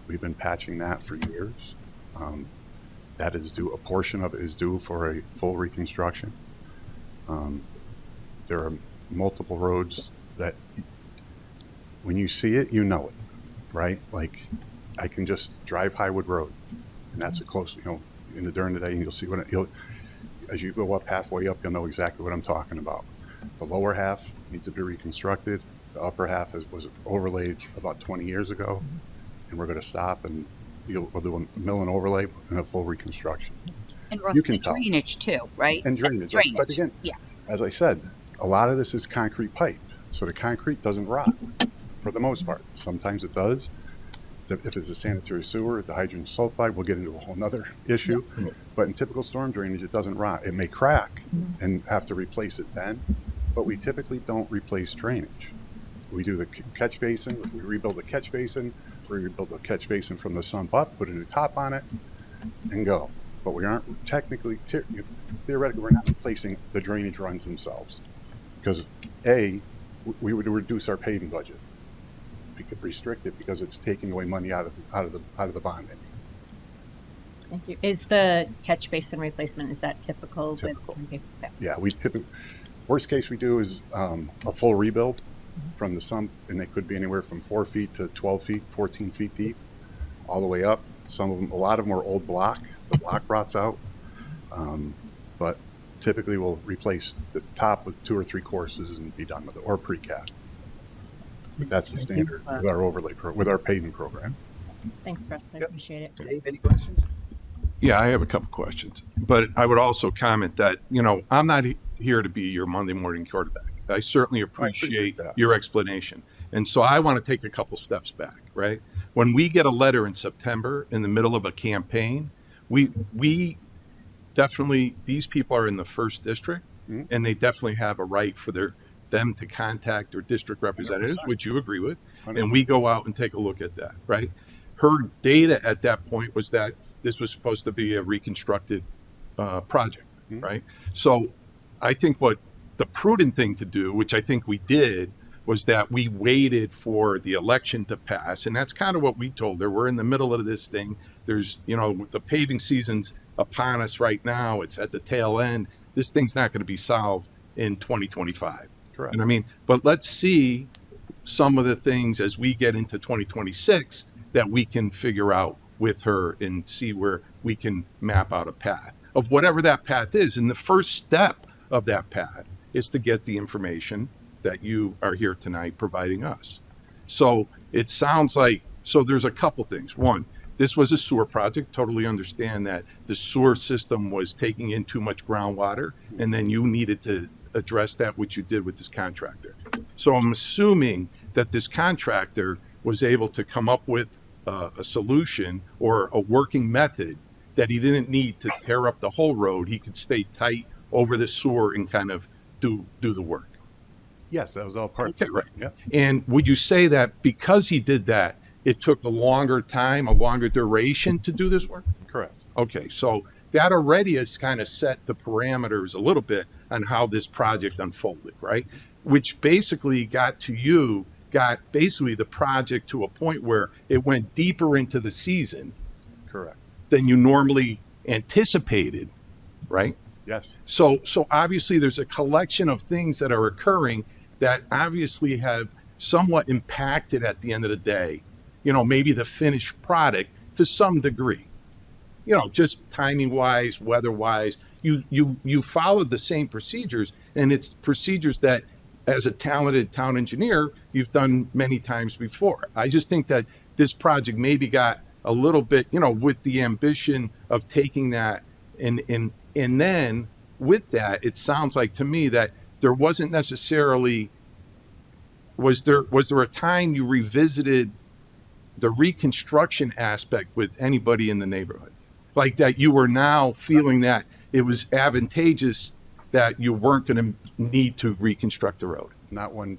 We've been patching that for years. That is due, a portion of it is due for a full reconstruction. There are multiple roads that when you see it, you know it, right? Like I can just drive Highwood Road and that's a close, during the day and you'll see as you go up halfway up, you'll know exactly what I'm talking about. The lower half needs to be reconstructed. The upper half was overlaid about 20 years ago, and we're going to stop and we'll do a mill and overlay and a full reconstruction. And Russ, You can the tell. drainage too, right? And drainage. Drainage. But again, Yeah. as I said, a lot of this is concrete pipe, so the concrete doesn't rot for the most part. Sometimes it does. If it's a sanitary sewer, the hydrogen sulfide, we'll get into a whole nother issue. But in typical storm drainage, it doesn't rot. It may crack and have to replace it then, but we typically don't replace drainage. We do the catch basin. If we rebuild the catch basin, we rebuild the catch basin from the sump up, put a new top on it, and go. But we aren't technically, theoretically, we're not replacing the drainage runs themselves. Because we would reduce our paving budget. We could restrict it because it's taking away money out of the bonding. Thank you. Is the catch basin replacement, is that typical? Typical. Okay. Yeah, worst case we do is a full rebuild from the sump, and it could be anywhere from 4 feet to 12 feet, 14 feet deep, all the way up. Some of them, a lot of them are old block. The block rots out, but typically we'll replace the top with 2 or 3 courses and be done with it, or precast. But that's the standard with our overlay with our paving program. Thanks, Russ. I appreciate it. Dave, any questions? Yeah, I have a couple questions, but I would also comment that, I'm not here to be your Monday morning quarterback. I certainly appreciate that. your explanation. And so I want to take a couple steps back, right? When we get a letter in September in the middle of a campaign, we definitely, these people are in the first district and they definitely have a right for their them to contact their district representatives, 100%. which you agree with, and we go out and take a look at that, right? Her data at that point was that this was supposed to be a reconstructed project, right? So I think what the prudent thing to do, which I think we did, was that we waited for the election to pass. And that's kind of what we told her. We're in the middle of this thing. There's, the paving season's upon us right now. It's at the tail end. This thing's not going to be solved in 2025. Correct. And I mean, but let's see some of the things as we get into 2026 that we can figure out with her and see where we can map out a path of whatever that path is. And the first step of that path is to get the information that you are here tonight providing us. So it sounds like, so there's a couple things. One, this was a sewer project. Totally understand that the sewer system was taking in too much groundwater, and then you needed to address that, which you did with this contractor. So I'm assuming that this contractor was able to come up with a solution or a working method that he didn't need to tear up the whole road. He could stay tight over the sewer and kind of do the work. Yes, that was all part Okay, of it. right. Yeah. And would you say that because he did that, it took a longer time, a longer duration to do this work? Correct. Okay, so that already has kind of set the parameters a little bit on how this project unfolded, right? Which basically got basically the project to a point where it went deeper into the season Correct. than you normally anticipated, right? Yes. So obviously there's a collection of things that are occurring that obviously have somewhat impacted at the end of the day, maybe the finished product to some degree, just timing wise, weather wise, you followed the same procedures, and it's procedures that as a talented town engineer, you've done many times before. I just think that this project maybe got a little bit, with the ambition of taking that and then with that, it sounds like to me that there wasn't necessarily, was there a time you revisited the reconstruction aspect with anybody in the neighborhood? Like that you were now feeling that it was advantageous that you weren't going to need to reconstruct the road? Not one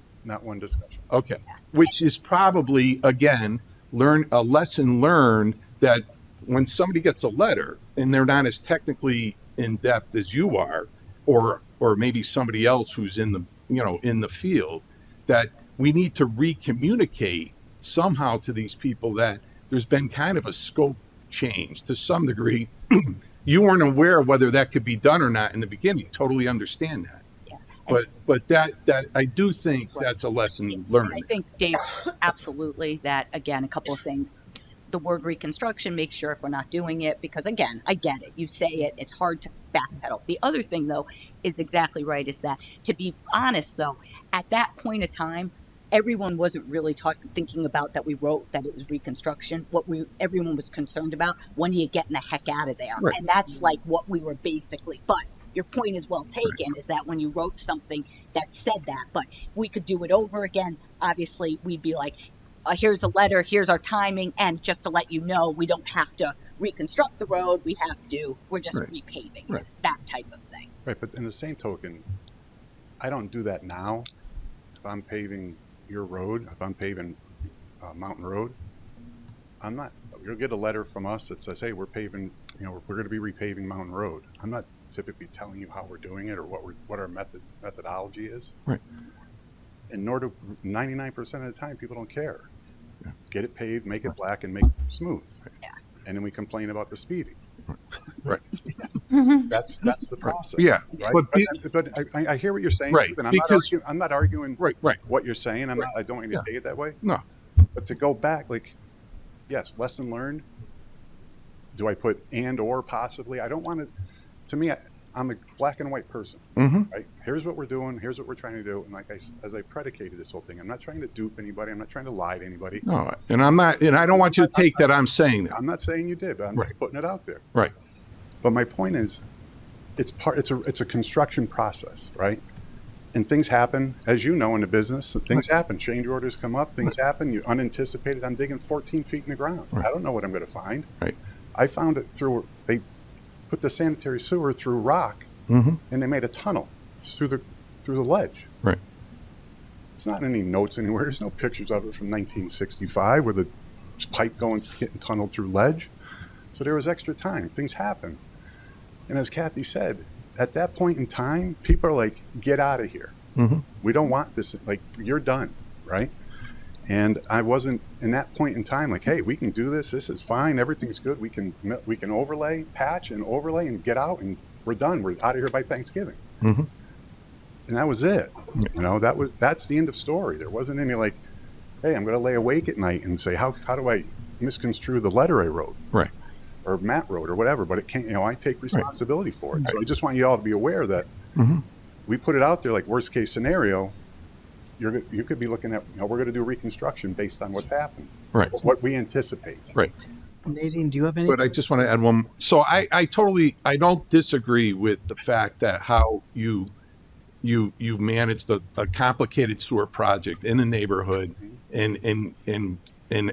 discussion. Okay. Which is probably, again, a lesson learned that when somebody gets a letter and they're not as technically in depth as you are, or maybe somebody else who's in the field, that we need to recommunicate somehow to these people that there's been kind of a scope change to some degree. You weren't aware of whether that could be done or not in the beginning. Totally understand that. Yeah. But that I do think that's a lesson learned. I think, Dave, absolutely that, again, a couple of things. The word reconstruction, make sure if we're not doing it, because again, I get it. You say it, it's hard to backpedal. The other thing, though, is exactly right, is that, to be honest, though, at that point of time, everyone wasn't really thinking about that we wrote that it was reconstruction. Everyone was concerned about, when are you getting the heck out of there? Right. And that's like what we were basically, but your point is well taken, is that when you wrote something that said that, but if we could do it over again, obviously we'd be like, here's a letter, here's our timing, and just to let you know, we don't have to reconstruct the road, we're just repaving it, that type of thing. Right, but in the same token, I don't do that now. If I'm paving your road, if I'm paving Mountain Road, you'll get a letter from us that says, hey, we're paving, we're going to be repaving Mountain Road. I'm not typically telling you how we're doing it or what our methodology is. Right. And nor do 99% of the time people don't care. Yeah. Get it paved, make it black, and make it smooth. Yeah. And then we complain about the speeding. Right. That's the process. Yeah. Right? But I hear what you're saying. Right. And I'm not arguing right. what you're saying. I don't want you to take it that way. No. But to go back, yes, lesson learned. Do I put and or possibly? I don't want to. To me, I'm a black and white person. Mm-hmm. Right? Here's what we're doing. Here's what we're trying to do. And as I predicated this whole thing, I'm not trying to dupe anybody. I'm not trying to lie to anybody. No, and I'm not. And I don't want you to take that I'm saying that. I'm not saying you did, but I'm just putting it out there. Right. But my point is, it's a construction process, right? And things happen, as you know, in the business. Things happen. Change orders come up. Things happen. You unanticipated. I'm digging 14 feet in the ground. I don't know what I'm going to find. Right. I found it they put the sanitary sewer through rock, mm-hmm. and they made a tunnel through the ledge. Right. It's not in any notes anywhere. There's no pictures of it from 1965 where the pipe getting tunneled through ledge. So there was extra time. Things happen. And as Kathy said, at that point in time, people are like, get out of here. Mhm. We don't want this. Like, you're done, right? And I wasn't in that point in time like, hey, we can do this. This is fine. Everything's good. We can overlay, patch, and overlay, and get out, and we're done. We're out of here by Thanksgiving. Mhm. And that was it. You know, that's the end of story. There wasn't any like, hey, I'm going to lay awake at night and say, how do I misconstrue the letter I wrote? Right. Or Matt wrote or whatever, but it can't, you know, I take responsibility for it. So I just want you all to be aware that Mhm. we put it out there like worst case scenario. You could be looking at, you know, we're going to do reconstruction based on what's happened. Right. What we anticipate. Right. Nadine, do you have any? But I just want to add one. So I don't disagree with the fact that how you manage a complicated sewer project in a neighborhood, and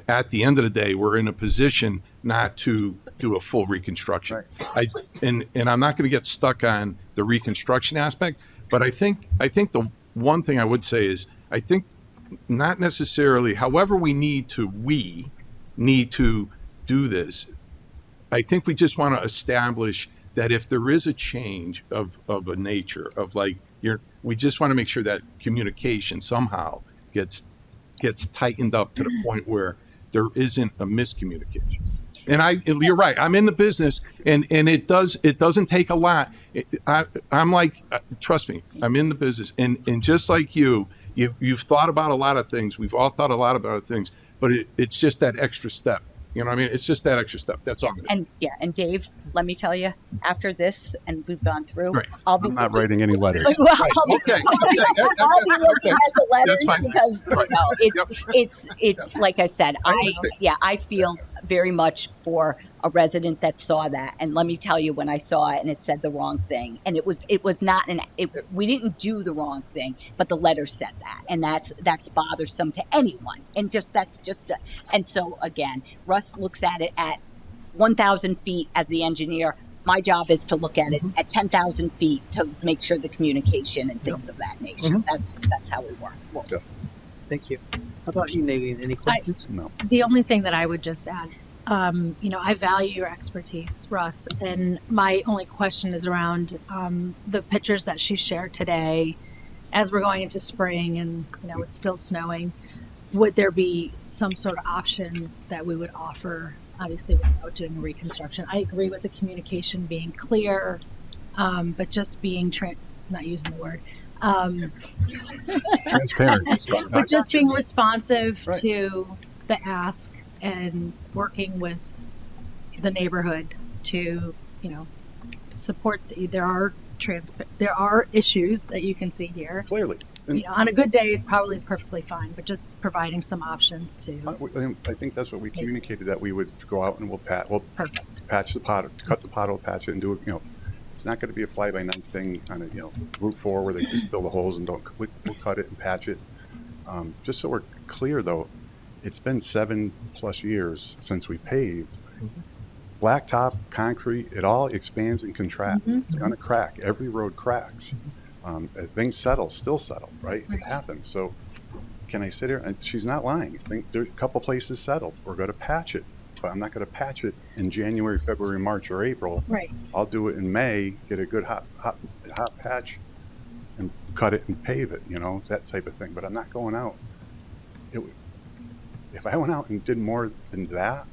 at the end of the day, we're in a position not to do a full reconstruction. Right. And I'm not going to get stuck on the reconstruction aspect, but I think the one thing I would say is I think not necessarily, however we need to do this. I think we just want to establish that if there is a change of a nature of like we just want to make sure that communication somehow gets tightened up to the point where there isn't a miscommunication. And you're right. I'm in the business, and it doesn't take a lot. I'm like, trust me, I'm in the business, and just like you've thought about a lot of things. We've all thought a lot about things, but it's just that extra step. You know what I mean? It's just that extra step. That's all. And Dave, let me tell you, after this, and we've gone through, Right. I'll be I'm not writing any letters. I'll be looking at the letters That's fine. because Right. you know, it's like I said, I feel very much for a resident that saw that, and let me tell you, when I saw it and it said the wrong thing, and it was not we didn't do the wrong thing, but the letter said that, and that's bothersome to anyone, and and so again, Russ looks at it at 1,000 feet as the engineer. My job is to look at it at 10,000 feet to make sure the communication and things of that nature. That's how we work. Well, Thank you. How about you, Nadine? Any questions? No. The only thing that I would just add, I value your expertise, Russ, and my only question is around the pictures that she shared today. As we're going into spring and it's still snowing, would there be some sort of options that we would offer? Obviously, without doing a reconstruction, I agree with the communication being clear, but just being not using the word. Transparent. So just being responsive Right. to the ask and working with the neighborhood to, support. There are issues that you can see here. Clearly. And On a good day, it probably is perfectly fine, but just providing some options to. I think that's what we communicated, that we would go out and we'll Perfect. patch the pot, cut the pothole, patch it, and do it. It's not going to be a fly-by-night thing on Route 4 where they just fill the holes and don't. We'll cut it and patch it. Just so we're clear, though, it's been 7+ years since we paved. Blacktop, concrete, it all expands and contracts. It's going to crack. Every road cracks. As things still settle, right? It happens. So can I sit here? And she's not lying. I think there are a couple places settled. We're going to patch it, but I'm not going to patch it in January, February, March, or April. Right. I'll do it in May, get a good hot patch, and cut it and pave it, that type of thing. But I'm not going out. If I went out and did more than that,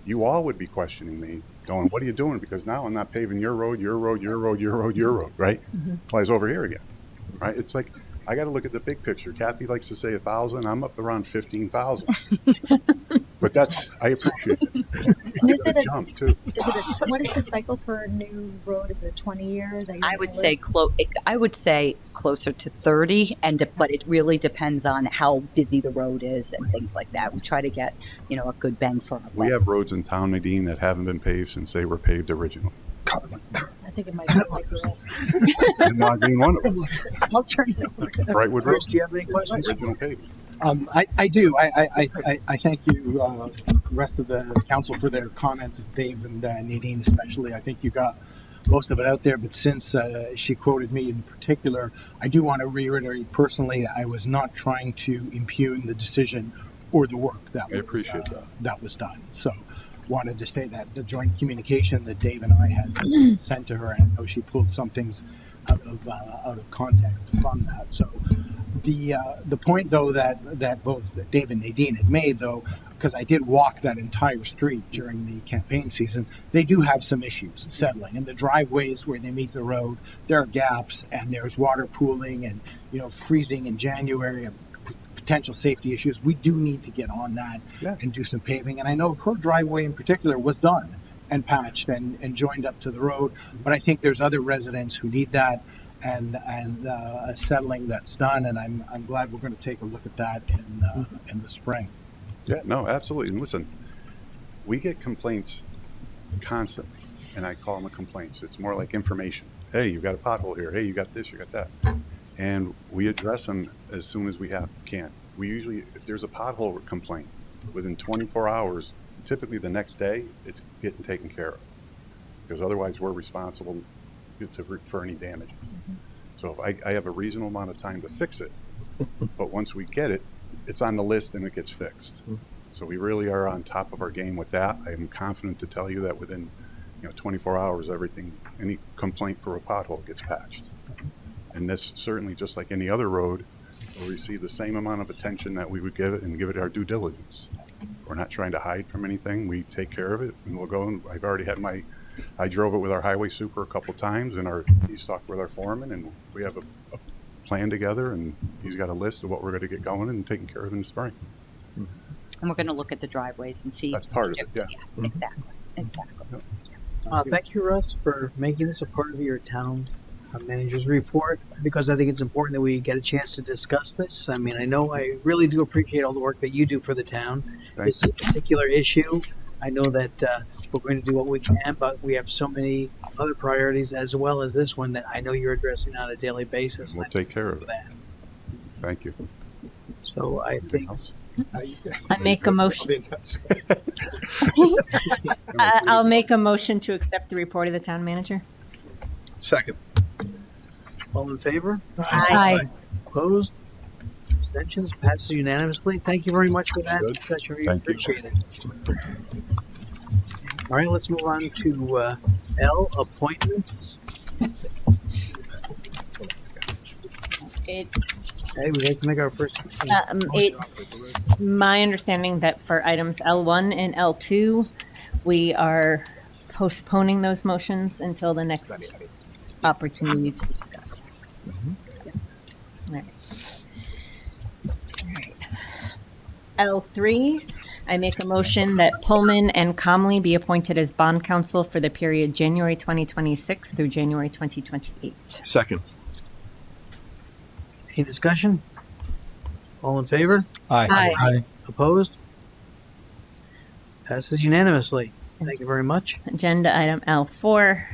you all would be questioning me, going, what are you doing? Because now I'm not paving your road, right? Well, I was over here again, right? It's like, I got to look at the big picture. Kathy likes to say 1,000. I'm up around 15,000. But I appreciate it. And is it a jump, too. what is the cycle for a new road? Is it a 20-year? I would say closer to 30, but it really depends on how busy the road is and things like that. We try to get a good bang for our buck. We have roads in town, Nadine, that haven't been paved since they were paved originally. I think it might be like And not being one of them. I'll turn it over. Brightwood Road. Do you have any questions? Original paved. I do. I thank you, the rest of the council, for their comments, Dave and Nadine especially. I think you got most of it out there, but since she quoted me in particular, I do want to reiterate personally, I was not trying to impugn the decision or the work that I appreciate that. that was done. So wanted to say that the joint communication that Dave and I had sent to her, and I know she pulled some things out of context from that. So the point though that both Dave and Nadine had made though, because I did walk that entire street during the campaign season, they do have some issues settling. And the driveways where they meet the road, there are gaps and there's water pooling and, freezing in January and potential safety issues. We do need to get on that and do some paving. And I know her driveway in particular was done and patched and joined up to the road. But I think there's other residents who need that and a settling that's done. And I'm glad we're going to take a look at that in the spring. Yeah, no, absolutely. And listen, we get complaints constantly, and I call them complaints. It's more like information. Hey, you got a pothole here. Hey, you got this, you got that. And we address them as soon as we can. We usually, if there's a pothole complaint, within 24 hours, typically the next day, it's getting taken care of. Because otherwise we're responsible for any damages. So I have a reasonable amount of time to fix it. But once we get it, it's on the list and it gets fixed. So we really are on top of our game with that. I am confident to tell you that within 24 hours, any complaint for a pothole gets patched. And this certainly, just like any other road, will receive the same amount of attention that we would give it and give it our due diligence. We're not trying to hide from anything. We take care of it and we'll go. And I've already had I drove it with our highway super a couple times and he's talked with our foreman and we have a plan together and he's got a list of what we're going to get going and taking care of in the spring. And we're going to look at the driveways and see. That's part of it, yeah. Exactly. Yep. Thank you, Russ, for making this a part of your town manager's report, because I think it's important that we get a chance to discuss this. I mean, I know I really do appreciate all the work that you do for the town. Thanks. This particular issue, I know that we're going to do what we can, but we have so many other priorities as well as this one that I know you're addressing on a daily basis. We'll take care of it. That. Thank you. So I think I make a motion. I'll make a motion to accept the report of the town manager. Second. all in favor? Aye. Opposed? Abstentions? Passes unanimously. Thank you very much for that Good. discussion. We Thank you. appreciate it. All right, let's move on to L, appointments. Hey, we'd like to make our first. It's my understanding that for items L1 and L2, we are postponing those motions until the next opportunity to discuss. All right. L3, I make a motion that Pullman and Comley be appointed as bond counsel for the period January 2026 through January 2028. Second. Any discussion? All in favor? Aye. Opposed? Passes unanimously. Thank you very much. Agenda item L4,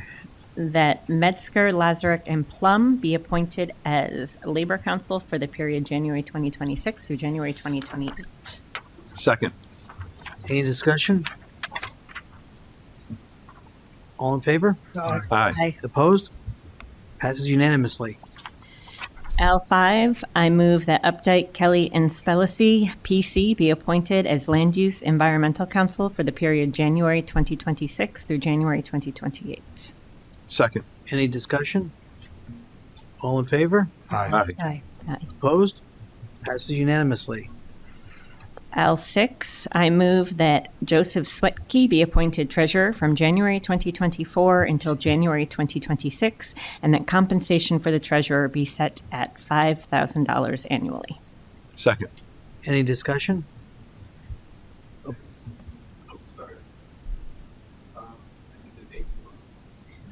that Metzger, Lazaruk, and Plum be appointed as labor counsel for the period January 2026 through January 2028. Second. Any discussion? All in favor? Aye. Opposed? Passes unanimously. L5, I move that Updike, Kelly, and Spellacy, PC, be appointed as Land Use Environmental Council for the period January 2026 through January 2028. Second. Any discussion? All in favor? Aye. Aye. Opposed? Passes unanimously. L6, I move that Joseph Swetke be appointed treasurer from January 2024 until January 2026, and that compensation for the treasurer be set at $5,000 annually. Second. Any discussion?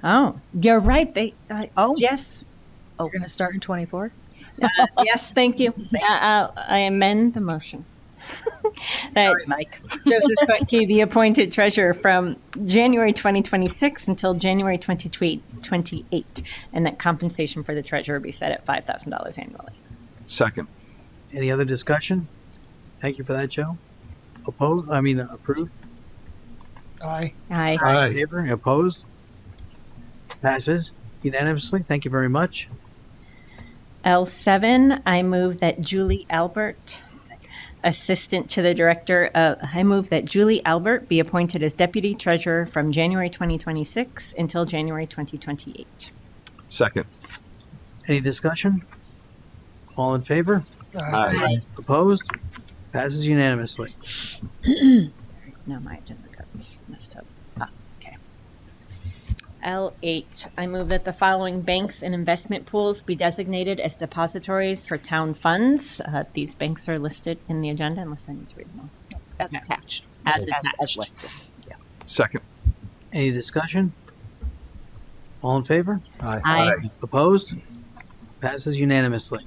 Oh, you're right. Yes. We're going to start in 24? Yes, thank you. I amend the motion. Sorry, Mike. Joseph Swetke be appointed treasurer from January 2026 until January 2028, and that compensation for the treasurer be set at $5,000 annually. Second. Any other discussion? Thank you for that, Joe. Approved? Aye. Aye. Aye. Favor? Opposed? Passes unanimously. Thank you very much. L7, I move that Julie Albert, Assistant to the Director, I move that Julie Albert be appointed as Deputy Treasurer from January 2026 until January 2028. Second. Any discussion? All in favor? Aye. Opposed? Passes unanimously. Now my agenda got messed up. Okay. L8, I move that the following banks and investment pools be designated as depositories for town funds. These banks are listed in the agenda unless I need to read them all. As attached. As attached. As listed. Second. Any discussion? All in favor? Aye. Opposed? Passes unanimously.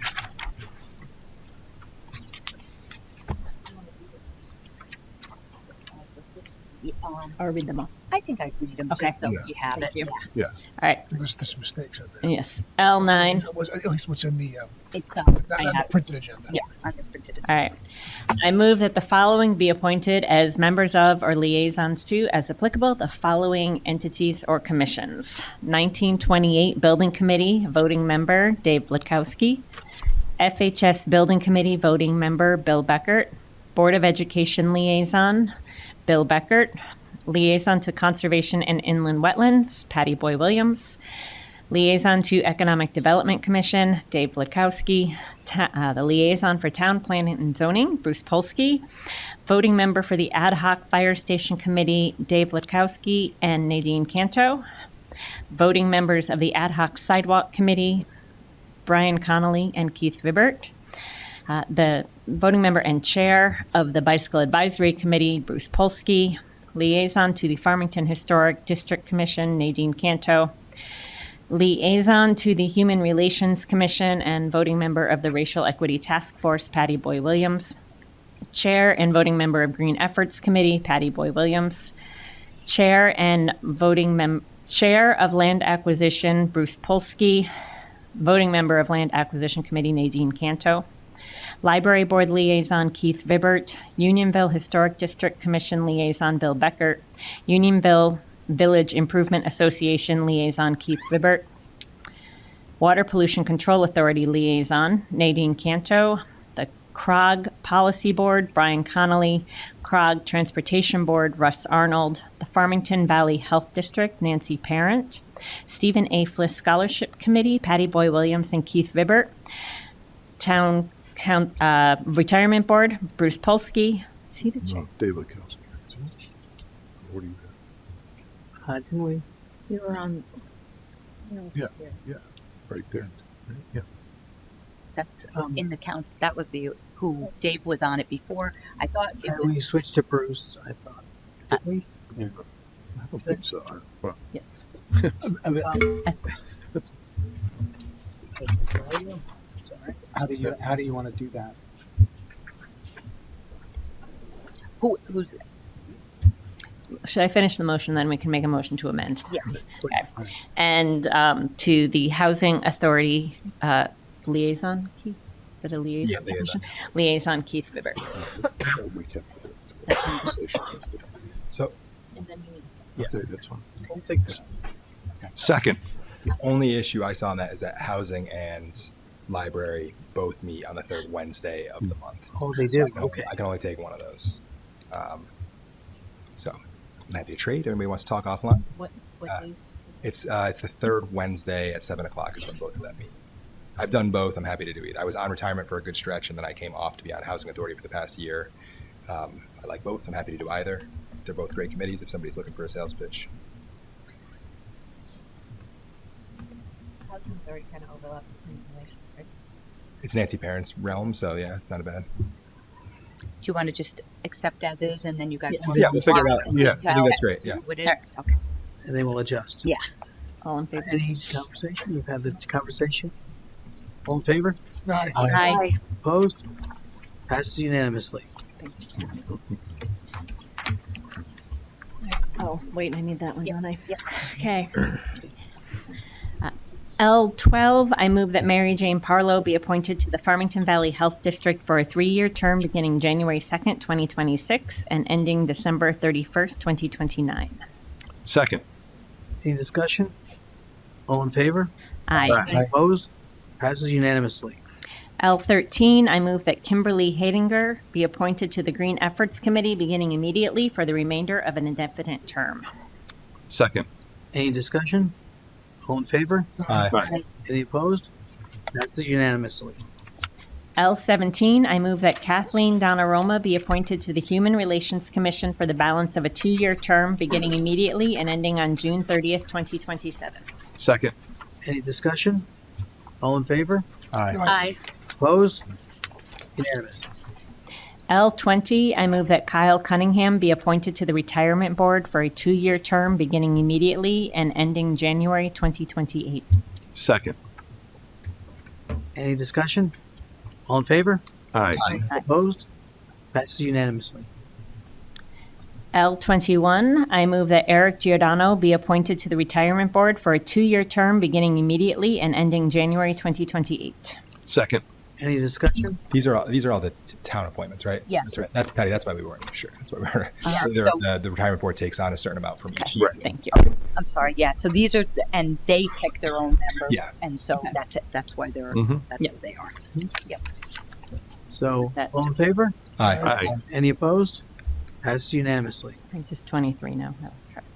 Or read them all. I think I read them Okay. just so you have Thank it. you. Yeah. All right. There's some mistakes in there. Yes. L9. At least what's in the, It's not I the have- printed agenda. yeah, on the printed. All right. I move that the following be appointed as members of or liaisons to, as applicable, the following entities or commissions. 1928 Building Committee, voting member Dave Litkowski. FHS Building Committee, voting member Bill Beckert. Board of Education Liaison, Bill Beckert. Liaison to Conservation and Inland Wetlands, Patty Boy Williams. Liaison to Economic Development Commission, Dave Litkowski. The Liaison for Town Planning and Zoning, Bruce Polsky. Voting member for the Ad Hoc Fire Station Committee, Dave Litkowski and Nadine Canto. Voting members of the Ad Hoc Sidewalk Committee, Brian Connolly and Keith Vibert. The voting member and chair of the Bicycle Advisory Committee, Bruce Polsky. Liaison to the Farmington Historic District Commission, Nadine Canto. Liaison to the Human Relations Commission and voting member of the Racial Equity Task Force, Patty Boy Williams. Chair and voting member of Green Efforts Committee, Patty Boy Williams. Chair and Chair of Land Acquisition, Bruce Polsky. Voting member of Land Acquisition Committee, Nadine Canto. Library Board Liaison, Keith Vibert. Unionville Historic District Commission Liaison, Bill Beckert. Unionville Village Improvement Association Liaison, Keith Vibert. Water Pollution Control Authority Liaison, Nadine Canto. The CROG Policy Board, Brian Connolly. CROG Transportation Board, Russ Arnold. The Farmington Valley Health District, Nancy Parent. Stephen A. Fliss Scholarship Committee, Patty Boy Williams and Keith Vibert. Town Retirement Board, Bruce Polsky. Is he the chair? No, Dave Litkowski. What do you have? Didn't we? You were on. Yeah, yeah, right there. Yeah. That's in the counts. That was who Dave was on it before. I thought it We was. switched to Bruce, I thought. Did we? I don't think so. Well, Yes. How do you want to do that? Who's? Should I finish the motion, then we can make a motion to amend? Yeah. Okay. And to the Housing Authority liaison, Keith? Is it a liaison? Yeah, liaison. Liaison, Keith Vibert. we kept the conversation yesterday. So And then you need to say. Yeah. Okay, that's fine. Don't think so. Second. the only issue I saw in that is that housing and library both meet on the third Wednesday of the month. Oh, they So do? I can, Okay. I can only take one of those. So I'm happy to trade. Everybody wants to talk offline. What days? It's the third Wednesday at 7 o'clock is when both of them meet. I've done both. I'm happy to do either. I was on retirement for a good stretch, and then I came off to be on Housing Authority for the past year. I like both. I'm happy to do either. They're both great committees if somebody's looking for a sales pitch. Housing authority kind of overlaps with human relations, right? It's Nancy Parent's realm, so yeah, it's not a bad. Do you want to just accept as is, and then you guys? Yeah, we'll figure it out. to see Yeah, I think how that's great. Yeah. it is. Okay. And they will adjust. Yeah. All in favor? Any conversation? We've had the conversation. All in favor? Aye. Aye. Opposed? Passes unanimously. Oh, wait, I need that one, don't I? Okay. L12, I move that Mary Jane Parlow be appointed to the Farmington Valley Health District for a 3-year term beginning January 2nd, 2026, and ending December 31st, 2029. Second. Any discussion? All in favor? Aye. Any opposed? Passes unanimously. L13, I move that Kimberly Haydinger be appointed to the Green Efforts Committee beginning immediately for the remainder of an indefinite term. Second. Any discussion? All in favor? Aye. Any opposed? Passes unanimously. L17, I move that Kathleen Donnaroma be appointed to the Human Relations Commission for the balance of a 2-year term beginning immediately and ending on June 30th, 2027. Second. Any discussion? All in favor? Aye. Opposed? Unanimous. L20, I move that Kyle Cunningham be appointed to the Retirement Board for a 2-year term beginning immediately and ending January 2028. Second. Any discussion? All in favor? Aye. Opposed? Passes unanimously. L21, I move that Eric Giordano be appointed to the Retirement Board for a 2-year term beginning immediately and ending January 2028. Second. Any discussion? These are all the town appointments, right? Yes. That's right. That's Patty. That's why we weren't sure. That's why we were. Yeah, The retirement board takes on a certain amount from each year. Thank you. I'm sorry, yeah, so these are, and they pick their own members. Yeah. And so that's it, that's why they're, that's who they are. Yep. So, Is that- all in favor? Aye. Aye. Any opposed? Passes unanimously. This is 23 now. That was correct.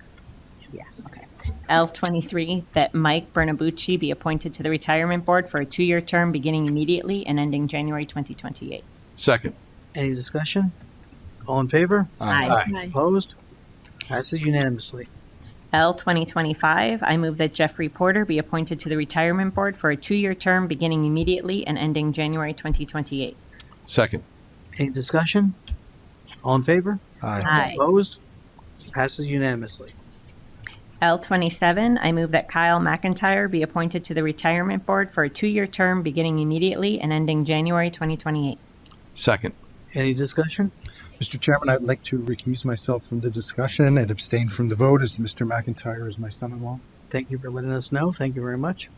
Yes. Okay. L23, that Mike Bernabucci be appointed to the Retirement Board for a 2-year term beginning immediately and ending January 2028. Second. Any discussion? All in favor? Aye. Aye. Opposed? Passes unanimously. L2025, I move that Jeffrey Porter be appointed to the Retirement Board for a 2-year term beginning immediately and ending January 2028. Second. Any discussion? All in favor? Aye. Opposed? Passes unanimously. L27, I move that Kyle McIntyre be appointed to the Retirement Board for a 2-year term beginning immediately and ending January 2028. Second. Any discussion? Mr. Chairman, I'd like to recuse myself from the discussion and abstain from the vote as Mr. McIntyre is my son-in-law. Thank you for letting us know. Thank you very much.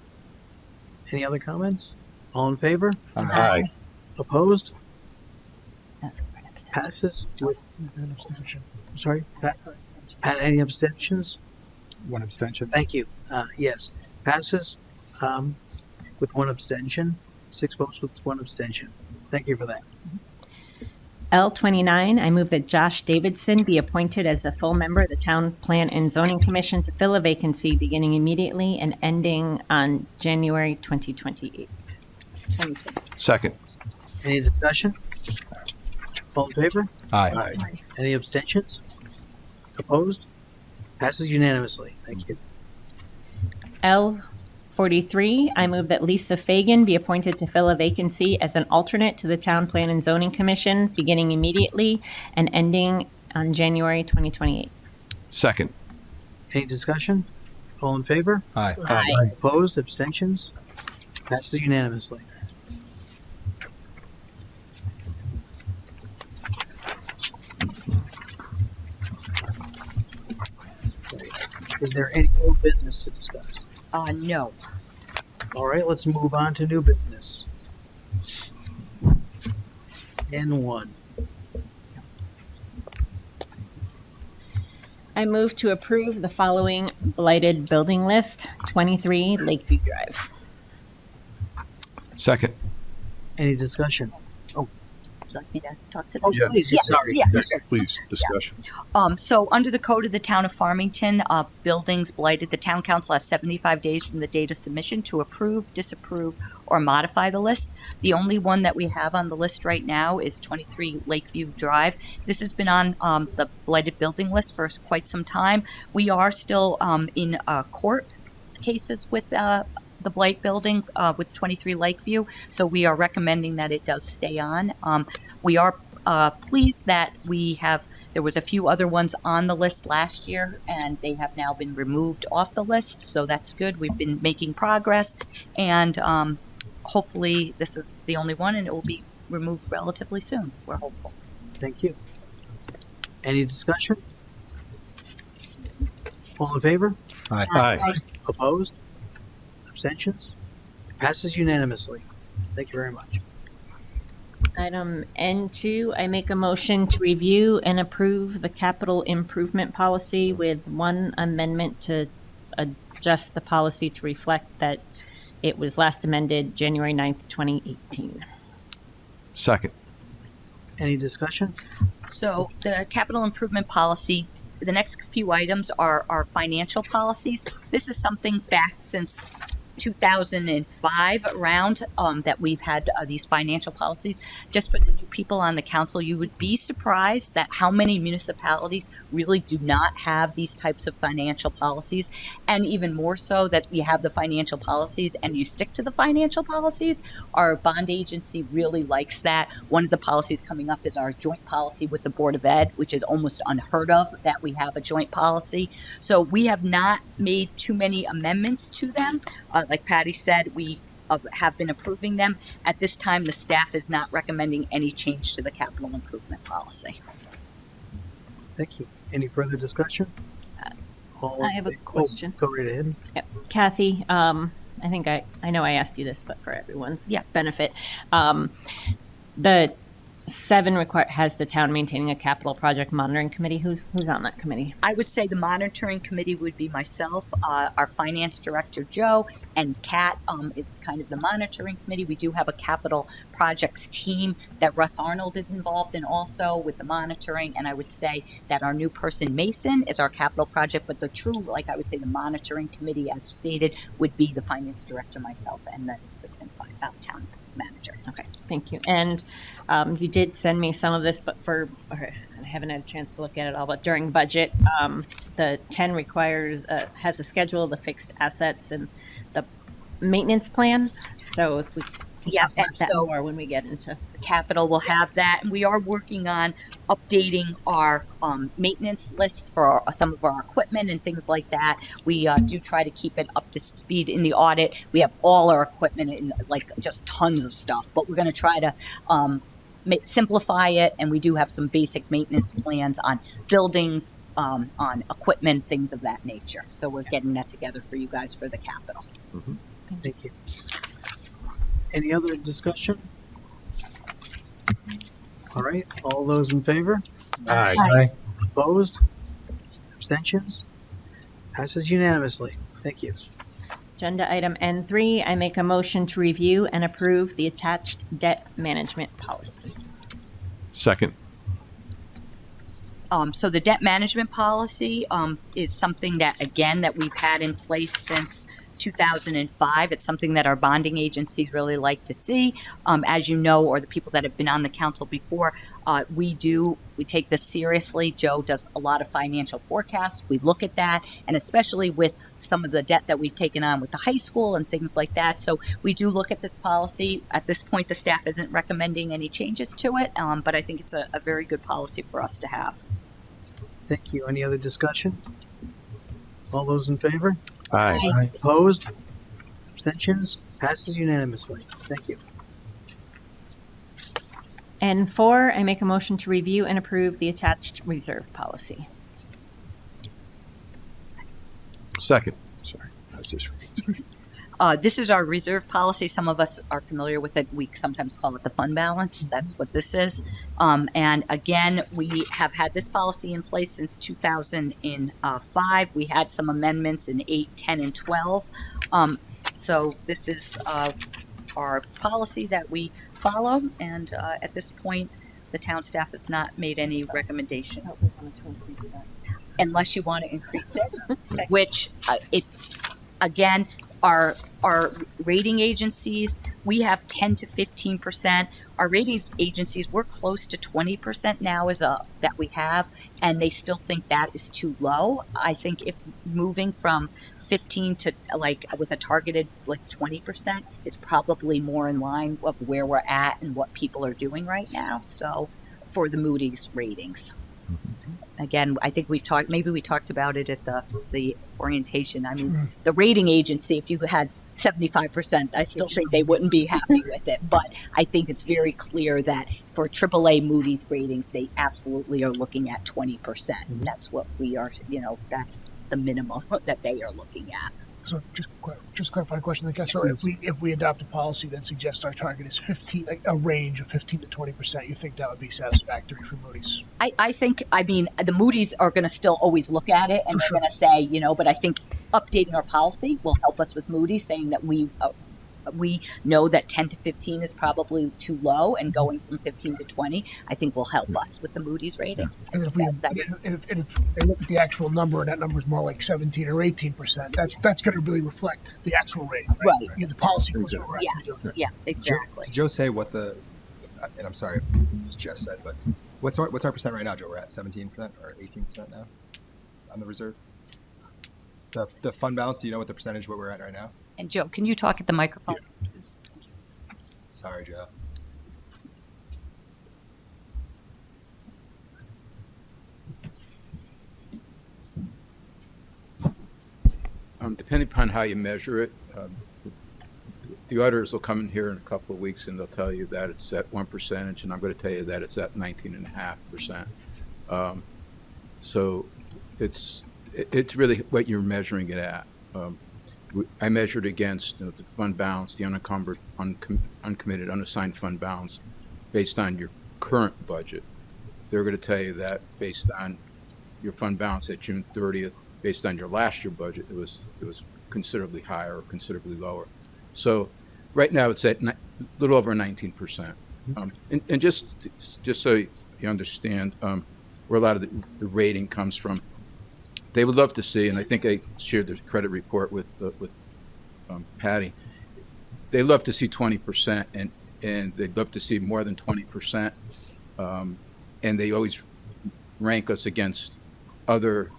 Any other comments? All in favor? Aye. Opposed? That's an abstention. Passes with, An abstention. sorry, Pat, any abstentions? One abstention. Thank you. Yes, passes with one abstention, 6 votes with one abstention. Thank you for that. L29, I move that Josh Davidson be appointed as a full member of the Town Plan and Zoning Commission to fill a vacancy beginning immediately and ending on January 2028. Second. Any discussion? All in favor? Aye. Any abstentions? Opposed? Passes unanimously. Thank you. L43, I move that Lisa Fagan be appointed to fill a vacancy as an alternate to the Town Plan and Zoning Commission beginning immediately and ending on January 2028. Second. Any discussion? All in favor? Aye. Aye. Opposed? Abstentions? Passes unanimously. Is there any old business to discuss? No. All right, let's move on to new business. N1. I move to approve the following blighted building list, 23 Lakeview Drive. Second. Any discussion? Would you like me to talk to them? Oh, please, sorry. Yeah, Yes, sure. please, discussion. So under the code of the town of Farmington, buildings blighted, the town council has 75 days from the date of submission to approve, disapprove, or modify the list. The only one that we have on the list right now is 23 Lakeview Drive. This has been on the blighted building list for quite some time. We are still in court cases with the blight building with 23 Lakeview, so we are recommending that it does stay on. We are pleased that there was a few other ones on the list last year, and they have now been removed off the list, so that's good. We've been making progress, and hopefully this is the only one, and it will be removed relatively soon. We're hopeful. Thank you. Any discussion? All in favor? Aye. Opposed? Abstentions? Passes unanimously. Thank you very much. Item N2, I make a motion to review and approve the capital improvement policy with one amendment to adjust the policy to reflect that it was last amended January 9th, 2018. Second. Any discussion? So the capital improvement policy, the next few items are our financial policies. This is something back since 2005 around that we've had these financial policies. Just for the new people on the council, you would be surprised that how many municipalities really do not have these types of financial policies, and even more so that you have the financial policies and you stick to the financial policies. Our bond agency really likes that. One of the policies coming up is our joint policy with the Board of Ed, which is almost unheard of that we have a joint policy. So we have not made too many amendments to them. Like Patty said, we have been approving them. At this time, the staff is not recommending any change to the capital improvement policy. Thank you. Any further discussion? All I have a question. Go right ahead. Yep. Kathy, I think I know I asked you this, but for everyone's benefit, the 7 has the town maintaining a capital project monitoring committee. Who's on that committee? I would say the monitoring committee would be myself, our finance director, Joe, and Kat is kind of the monitoring committee. We do have a capital projects team that Russ Arnold is involved in also with the monitoring. And I would say that our new person, Mason, is our capital project, but the true, I would say the monitoring committee, as stated, would be the finance director, myself, and the assistant town manager. Okay, thank you. And you did send me some of this, but I haven't had a chance to look at it all, but during budget, the 10 has a schedule of the fixed assets and the maintenance plan. So if we can talk about that more when we get into capital, we'll have that. And we are working on updating our maintenance list for some of our equipment and things like that. We do try to keep it up to speed in the audit. We have all our equipment in just tons of stuff, but we're going to try to simplify it. And we do have some basic maintenance plans on buildings, on equipment, things of that nature. So we're getting that together for you guys for the capital. Mm-hmm. Thank you. Any other discussion? All right. All those in favor? Aye. Aye. Opposed? Abstentions? Passes unanimously. Thank you. agenda item N3, I make a motion to review and approve the attached debt management policy. Second. So the debt management policy is something that, again, that we've had in place since 2005. It's something that our bonding agencies really like to see. As you know, or the people that have been on the council before, we take this seriously. Joe does a lot of financial forecasts. We look at that, and especially with some of the debt that we've taken on with the high school and things like that. So we do look at this policy. At this point, the staff isn't recommending any changes to it, but I think it's a very good policy for us to have. Thank you. Any other discussion? All those in favor? Aye. Aye. Opposed? Abstentions? Passes unanimously. Thank you. And 4, I make a motion to review and approve the attached reserve policy. Second. Sorry, I was just reading. This is our reserve policy. Some of us are familiar with it. We sometimes call it the fund balance. That's what this is. And again, we have had this policy in place since 2005. We had some amendments in 8, 10, and 12. So this is our policy that we follow. And at this point, the town staff has not made any recommendations. Unless you want to increase it, which again, our rating agencies, we have 10 to 15%. Our rating agencies, we're close to 20% now that we have, and they still think that is too low. I think if moving from 15 to with a targeted 20% is probably more in line with where we're at and what people are doing right now. So for the Moody's ratings. Again, I think we talked about it at the orientation. I mean, the rating agency, if you had 75%, I still think they wouldn't be happy with it. But I think it's very clear that for AAA Moody's ratings, they absolutely are looking at 20%. Mm-hmm. That's what we are, that's the minimum that they are looking at. So just clarify a question, I guess. So if we adopt a policy that suggests our target is 15, a range of 15 to 20%, you think that would be satisfactory for Moody's? I think, the Moody's are going to still always look at it and they're going to say, but I think updating our policy will help us with Moody's, saying that we know that 10 to 15 is probably too low, and going from 15 to 20, I think will help us with the Moody's rating. And if they look at the actual number and that number is more like 17 or 18%, that's going to really reflect the actual rating, right? Right. Yeah, the policy was correct. Yes. Yeah, exactly. Did Joe say what the, and I'm sorry if it was just said, but what's our percent right now, Joe? We're at 17% or 18% now on the reserve? The fund balance, do you know what the percentage what we're at right now? And Joe, can you talk at the microphone? Sorry, Joe. Depending upon how you measure it, the auditors will come in here in a couple of weeks and they'll tell you that it's at 1%, and I'm going to tell you that it's at 19.5%. So it's really what you're measuring it at. I measured against the fund balance, the unencumbered, uncommitted, unassigned fund balance based on your current budget. They're going to tell you that based on your fund balance at June 30th, based on your last year budget, it was considerably higher or considerably lower. So right now it's at a little over 19%. And just so you understand where a lot of the rating comes from, they would love to see, and I think I shared the credit report with Patty. They love to see 20%, and they'd love to see more than 20%. And they always rank us against other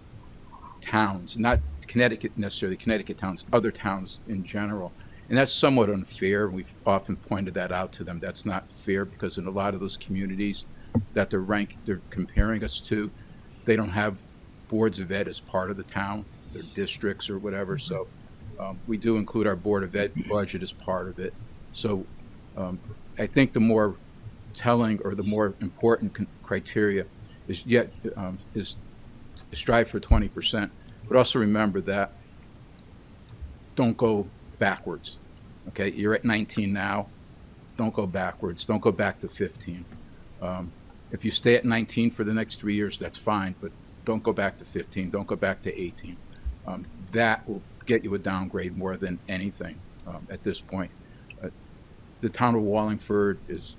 towns, not Connecticut necessarily, Connecticut towns, other towns in general. And that's somewhat unfair. We've often pointed that out to them. That's not fair, because in a lot of those communities that they're comparing us to, they don't have boards of ed as part of the town, their districts or whatever. So we do include our board of ed budget as part of it. So I think the more telling or the more important criteria is strive for 20%, but also remember that don't go backwards. Okay, you're at 19 now. Don't go backwards. Don't go back to 15. If you stay at 19 for the next 3 years, that's fine, but don't go back to 15. Don't go back to 18. That will get you a downgrade more than anything at this point. The town of Wallingford is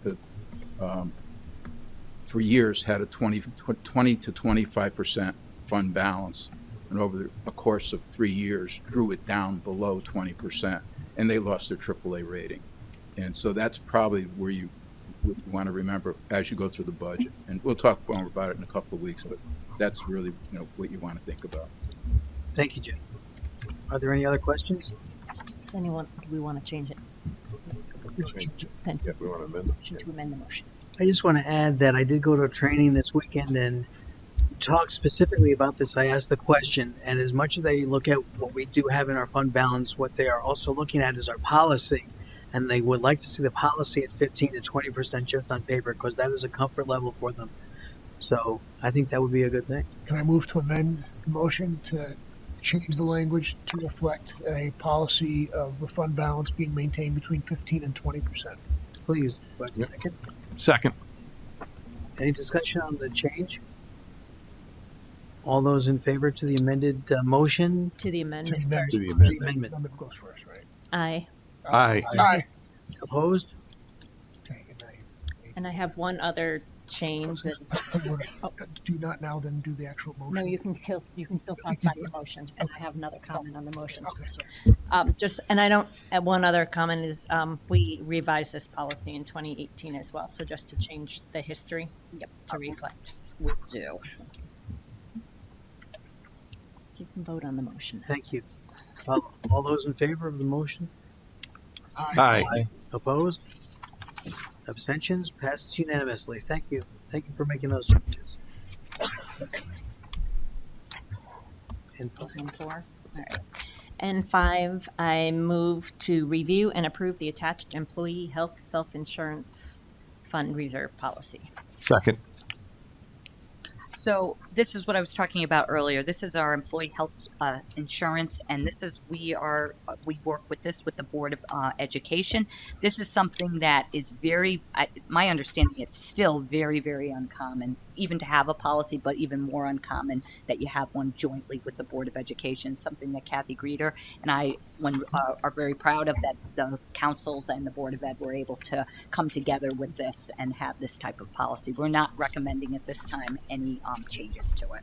for years had a 20 to 25% fund balance, and over a course of 3 years drew it down below 20%, and they lost their AAA rating. And so that's probably where you want to remember as you go through the budget. And we'll talk more about it in a couple of weeks, but that's really what you want to think about. Thank you, Jim. Are there any other questions? Does anyone, do we want to change it? Yeah, we want to amend the motion. To amend the motion. I just want to add that I did go to a training this weekend and talk specifically about this. I asked the question, and as much as they look at what we do have in our fund balance, what they are also looking at is our policy. And they would like to see the policy at 15 to 20% just on paper, because that is a comfort level for them. So I think that would be a good thing. Can I move to amend the motion to change the language to reflect a policy of the fund balance being maintained between 15 and 20%? Please. Second. Second. Any discussion on the change? All those in favor to the amended motion? To the amendment. To the amendment. To the amendment. Amendment goes first, right? Aye. Aye. Aye. Opposed? Okay, And I have one other change that. do not now then do the actual motion. No, you can still talk about the motion, and I have another comment on the motion. Okay, sorry. One other comment is, we revised this policy in 2018 as well, so just to change the history. Yep. To reflect. We do. You can vote on the motion. Thank you. All those in favor of the motion? Aye. Opposed? Abstentions? Passes unanimously. Thank you. Thank you for making those changes. And And 4. All right. And 5, I move to review and approve the attached employee health self-insurance fund reserve policy. Second. So this is what I was talking about earlier. This is our employee health insurance, and this is we work with this with the Board of Education. This is something that is my understanding, it's still very, very uncommon even to have a policy, but even more uncommon that you have one jointly with the Board of Education, something that Kathy Greeter and I are very proud of, that the councils and the Board of Ed were able to come together with this and have this type of policy. We're not recommending at this time any changes to it.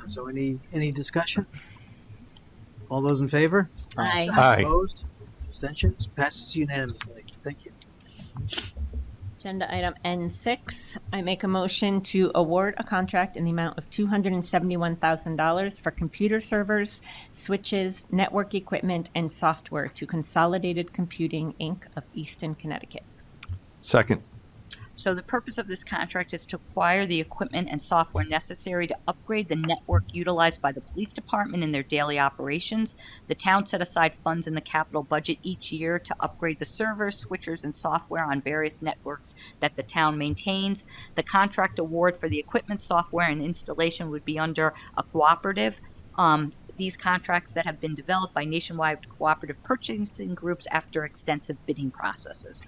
So any discussion? All those in favor? Aye. Aye. Opposed? Abstentions? Passes unanimously. Thank you. Agenda item N6, I make a motion to award a contract in the amount of $271,000 for computer servers, switches, network equipment, and software to Consolidated Computing, Inc. of Easton, Connecticut. Second. So the purpose of this contract is to acquire the equipment and software necessary to upgrade the network utilized by the police department in their daily operations. The town set aside funds in the capital budget each year to upgrade the servers, switchers, and software on various networks that the town maintains. The contract award for the equipment, software, and installation would be under a cooperative. These contracts that have been developed by nationwide cooperative purchasing groups after extensive bidding processes.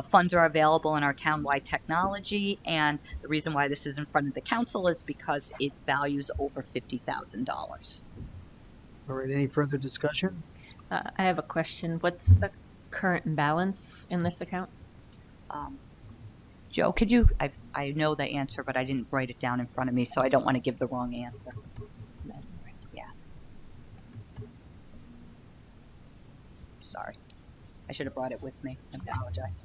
Funds are available in our townwide technology, and the reason why this is in front of the council is because it values over $50,000. All right, any further discussion? I have a question. What's the current balance in this account? Joe, could I know the answer, but I didn't write it down in front of me, so I don't want to give the wrong answer. Sorry. I should have brought it with me. I apologize.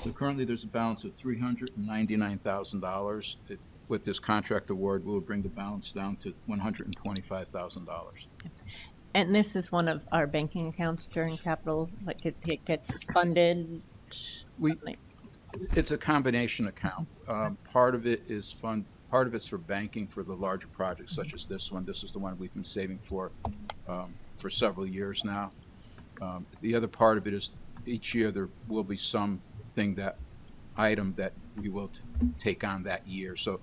So currently, there's a balance of $399,000. With this contract award, we'll bring the balance down to $125,000. And this is one of our banking accounts during capital, like it gets funded? It's a combination account. Part of it's for banking for the larger projects such as this one. This is the one we've been saving for several years now. The other part of it is each year there will be item that we will take on that year. So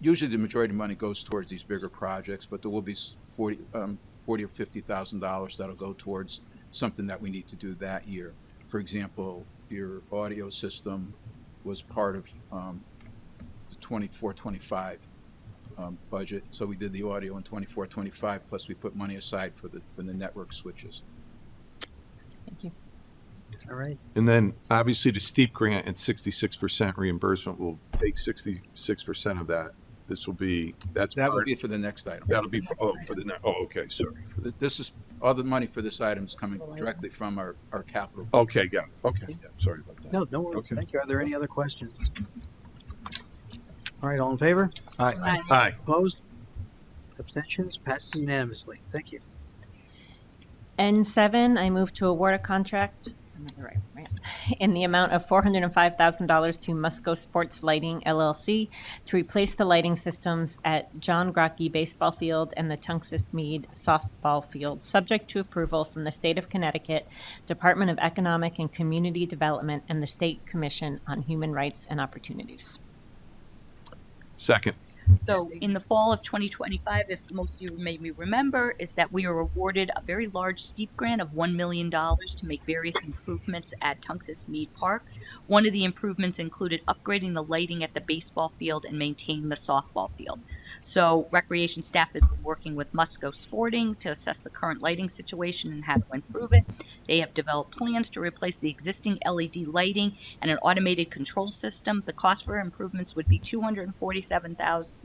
usually the majority of money goes towards these bigger projects, but there will be $40,000 or $50,000 that'll go towards something that we need to do that year. For example, your audio system was part of the 24-25 budget, so we did the audio in 24-25, plus we put money aside for the network switches. Thank you. All right. And then obviously the steep grant at 66% reimbursement will take 66% of that. That will be for the next item. That'll be okay, sorry. This is all the money for this item is coming directly from our capital. Okay, yeah. Okay, yeah. Sorry about that. No worries. Okay. Thank you. Are there any other questions? All right, all in favor? Aye. Aye. Opposed? Abstentions? Passes unanimously. Thank you. N7, I move to award a contract in the amount of $405,000 to Musco Sports Lighting LLC to replace the lighting systems at John Grocky Baseball Field and the Tungus Mead Softball Field, subject to approval from the State of Connecticut, Department of Economic and Community Development, and the State Commission on Human Rights and Opportunities. Second. So in the fall of 2025, if most of you maybe remember, is that we were awarded a very large steep grant of $1 million to make various improvements at Tungus Mead Park. One of the improvements included upgrading the lighting at the baseball field and maintaining the softball field. So recreation staff has been working with Musco Sporting to assess the current lighting situation and how to improve it. They have developed plans to replace the existing LED lighting and an automated control system. The cost for improvements would be $247,558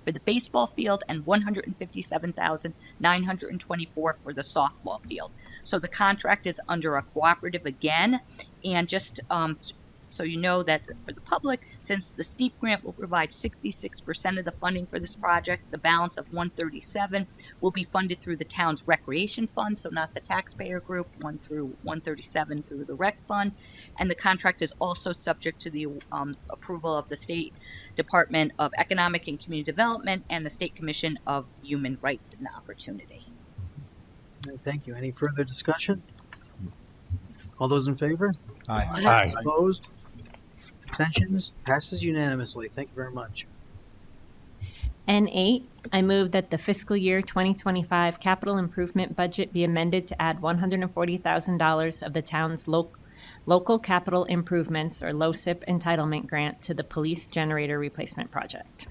for the baseball field and $157,924 for the softball field. So the contract is under a cooperative again, and just so you know that for the public, since the STEEP grant will provide 66% of the funding for this project, the balance of 137 will be funded through the town's recreation fund, so not the taxpayer group, 1 through 137 through the rec fund. And the contract is also subject to the approval of the State Department of Economic and Community Development and the State Commission of Human Rights and Opportunity. All right, thank you. Any further discussion? All those in favor? Aye. Aye. Opposed? Abstentions? Passes unanimously. Thank you very much. N8, I move that the fiscal year 2025 capital improvement budget be amended to add $140,000 of the town's local capital improvements, or LoCIP entitlement grant, to the police generator replacement project.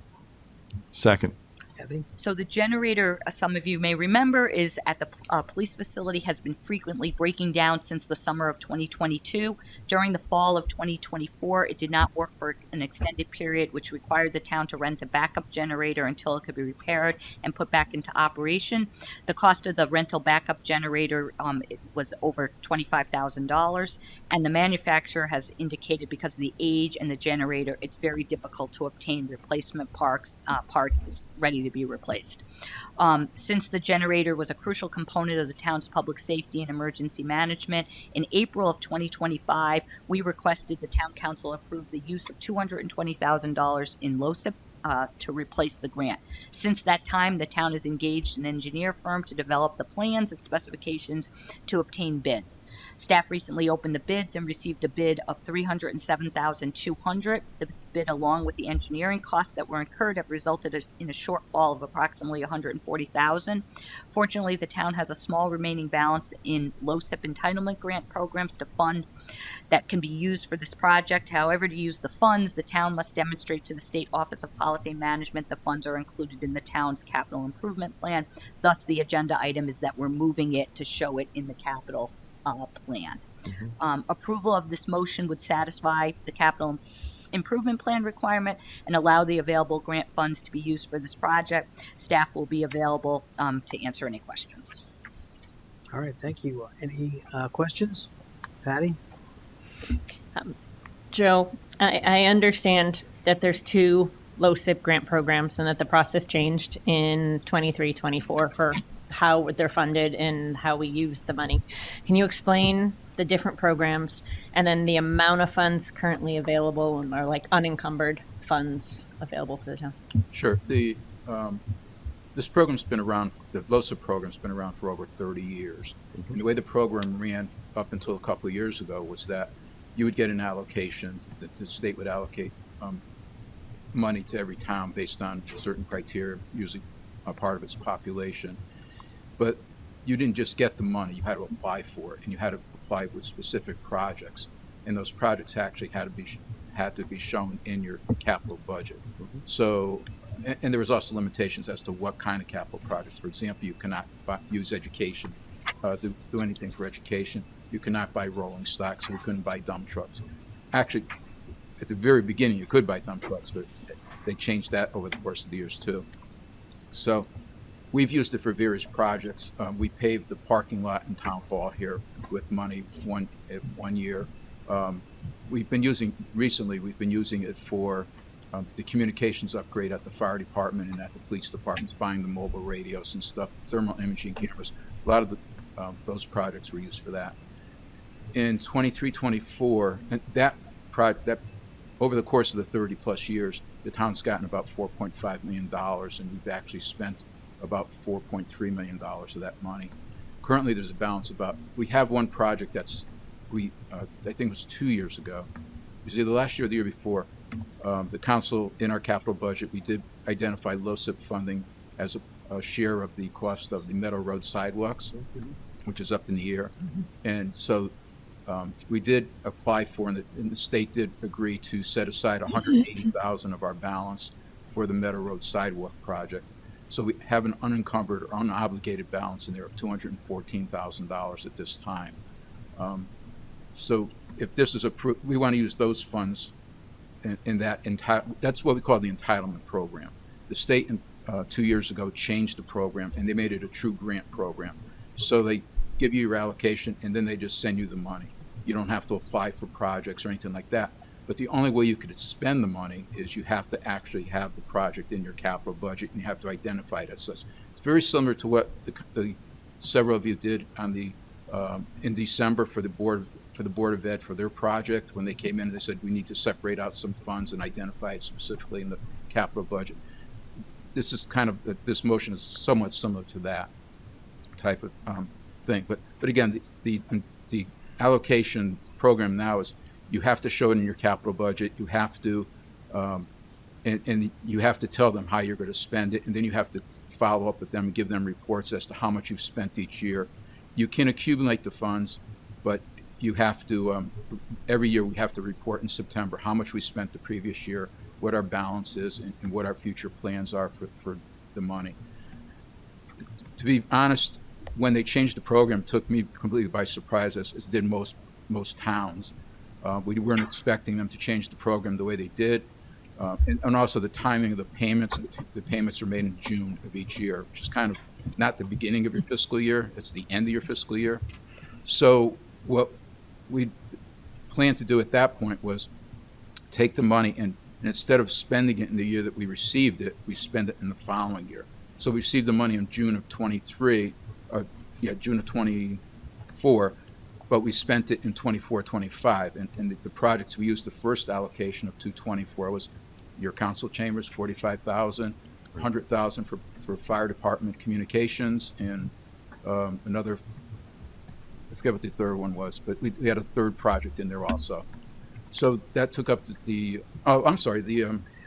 Second. Kathy? So the generator, some of you may remember, is at the police facility, has been frequently breaking down since the summer of 2022. During the fall of 2024, it did not work for an extended period, which required the town to rent a backup generator until it could be repaired and put back into operation. The cost of the rental backup generator it was over $25,000, and the manufacturer has indicated, because of the age and the generator, it's very difficult to obtain replacement parts that's ready to be replaced. Since the generator was a crucial component of the town's public safety and emergency management, in April of 2025, we requested the town council approve the use of $220,000 in LoCIP to replace the grant. Since that time, the town has engaged an engineer firm to develop the plans and specifications to obtain bids. Staff recently opened the bids and received a bid of $307,200. This bid, along with the engineering costs that were incurred, have resulted in a shortfall of approximately $140,000. Fortunately, the town has a small remaining balance in LoCIP entitlement grant programs to fund that can be used for this project. However, to use the funds, the town must demonstrate to the State Office of Policy Management the funds are included in the town's capital improvement plan. Thus, the agenda item is that we're moving it to show it in the capital plan. Approval of this motion would satisfy the capital improvement plan requirement and allow the available grant funds to be used for this project. Staff will be available to answer any questions. All right, thank you. Any questions? Patty? Joe, I understand that there's two LoCIP grant programs and that the process changed in 23-24 for how they're funded and how we use the money. Can you explain the different programs and then the amount of funds currently available and are like unencumbered funds available to the town? Sure. This program's been around, the LoCIP program's been around for over 30 years. And the way the program ran up until a couple of years ago was that you would get an allocation, the state would allocate money to every town based on certain criteria, usually a part of its population. But you didn't just get the money, you had to apply for it, and you had to apply with specific projects. And those projects actually had to be shown in your capital budget. So, and there was also limitations as to what kind of capital projects. For example, you cannot use education, do anything for education. You cannot buy rolling stock, so we couldn't buy dump trucks. Actually, at the very beginning, you could buy dump trucks, but they changed that over the course of the years too. So we've used it for various projects. We paved the parking lot in Town Hall here with money one year. We've been using it for the communications upgrade at the fire department and at the police departments, buying the mobile radios and stuff, thermal imaging cameras. A lot of those projects were used for that. In 23-24, and that over the course of the 30 plus years, the town's gotten about $4.5 million, and we've actually spent about $4.3 million of that money. Currently, there's a balance we have one project I think it was 2 years ago. It was either last year or the year before. The council, in our capital budget, we did identify LoCIP funding as a share of the cost of the Meadow Road sidewalks, which is up in the air. And so we did apply for, and the state did agree to set aside $180,000 of our balance for the Meadow Road sidewalk project. So we have an unencumbered or unobligated balance in there of $214,000 at this time. So if this is approved, we want to use those funds in that that's what we call the entitlement program. The state 2 years ago changed the program, and they made it a true grant program. So they give you your allocation, and then they just send you the money. You don't have to apply for projects or anything like that. But the only way you could spend the money is you have to actually have the project in your capital budget, and you have to identify it as such. It's very similar to what the several of you did on the in December for the board of Ed for their project. When they came in, they said we need to separate out some funds and identify it specifically in the capital budget. This is kind of this motion is somewhat similar to that type of thing. But again, the allocation program now is you have to show it in your capital budget. You have to and you have to tell them how you're going to spend it, and then you have to follow up with them and give them reports as to how much you've spent each year. You can accumulate the funds, but you have to every year we have to report in September how much we spent the previous year, what our balance is, and what our future plans are for the money. To be honest, when they changed the program, it took me completely by surprise, as did most towns. We weren't expecting them to change the program the way they did. And also the timing of the payments. The payments are made in June of each year, which is kind of not the beginning of your fiscal year, it's the end of your fiscal year. So what we planned to do at that point was take the money and instead of spending it in the year that we received it, we spend it in the following year. So we received the money in June of 23, June of 24, but we spent it in 24-25. And the projects, we used the first allocation of 224 was your council chambers, 45,000, 100,000 for fire department communications, and another, I forget what the third one was, but we had a third project in there also. So that took up the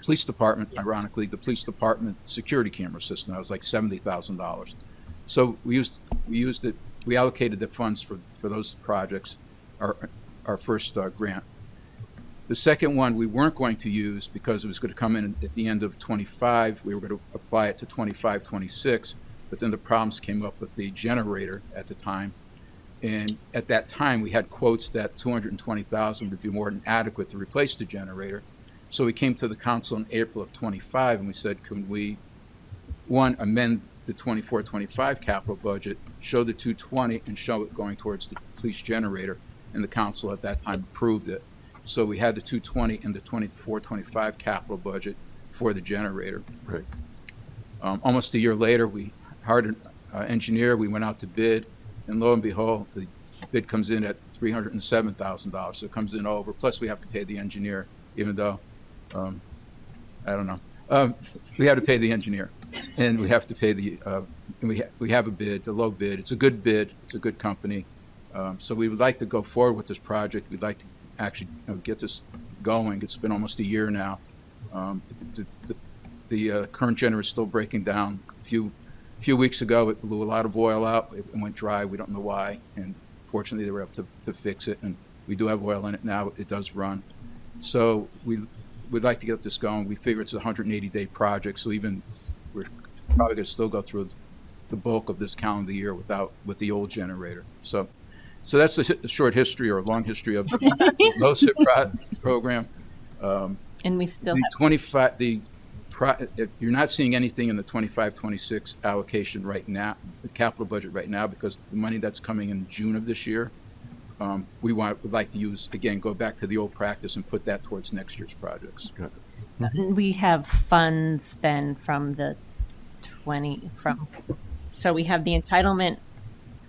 police department, ironically, the police department security camera system. That was like $70,000. So we used it, we allocated the funds for those projects, our first grant. The second one we weren't going to use because it was going to come in at the end of 25. We were going to apply it to 25, 26, but then the problems came up with the generator at the time. And at that time, we had quotes that $220,000 would be more than adequate to replace the generator. So we came to the council in April of 25 and we said, can we, one, amend the 24-25 capital budget, show the 220 and show it going towards the police generator. And the council at that time approved it. So we had the 220 in the 24-25 capital budget for the generator. Right. Almost a year later, we hired an engineer, we went out to bid, and lo and behold, the bid comes in at $307,000. So it comes in over, plus we have to pay the engineer, even though, I don't know. We have to pay the engineer, and we have to pay and we have a bid, the low bid. It's a good bid, it's a good company. So we would like to go forward with this project. We'd like to actually get this going. It's been almost a year now. The current generator is still breaking down. A few weeks ago, it blew a lot of oil out. It went dry. We don't know why. And fortunately, they were able to fix it. And we do have oil in it now. It does run. So we'd like to get this going. We figure it's a 180-day project. So even we're probably going to still go through the bulk of this calendar year with the old generator. So that's a short history or a long history of the LoSIP program. And we still the have 25. If you're not seeing anything in the 25-26 allocation right now, the capital budget right now, because the money that's coming in June of this year, would like to go back to the old practice and put that towards next year's projects. we have funds then from the so we have the entitlement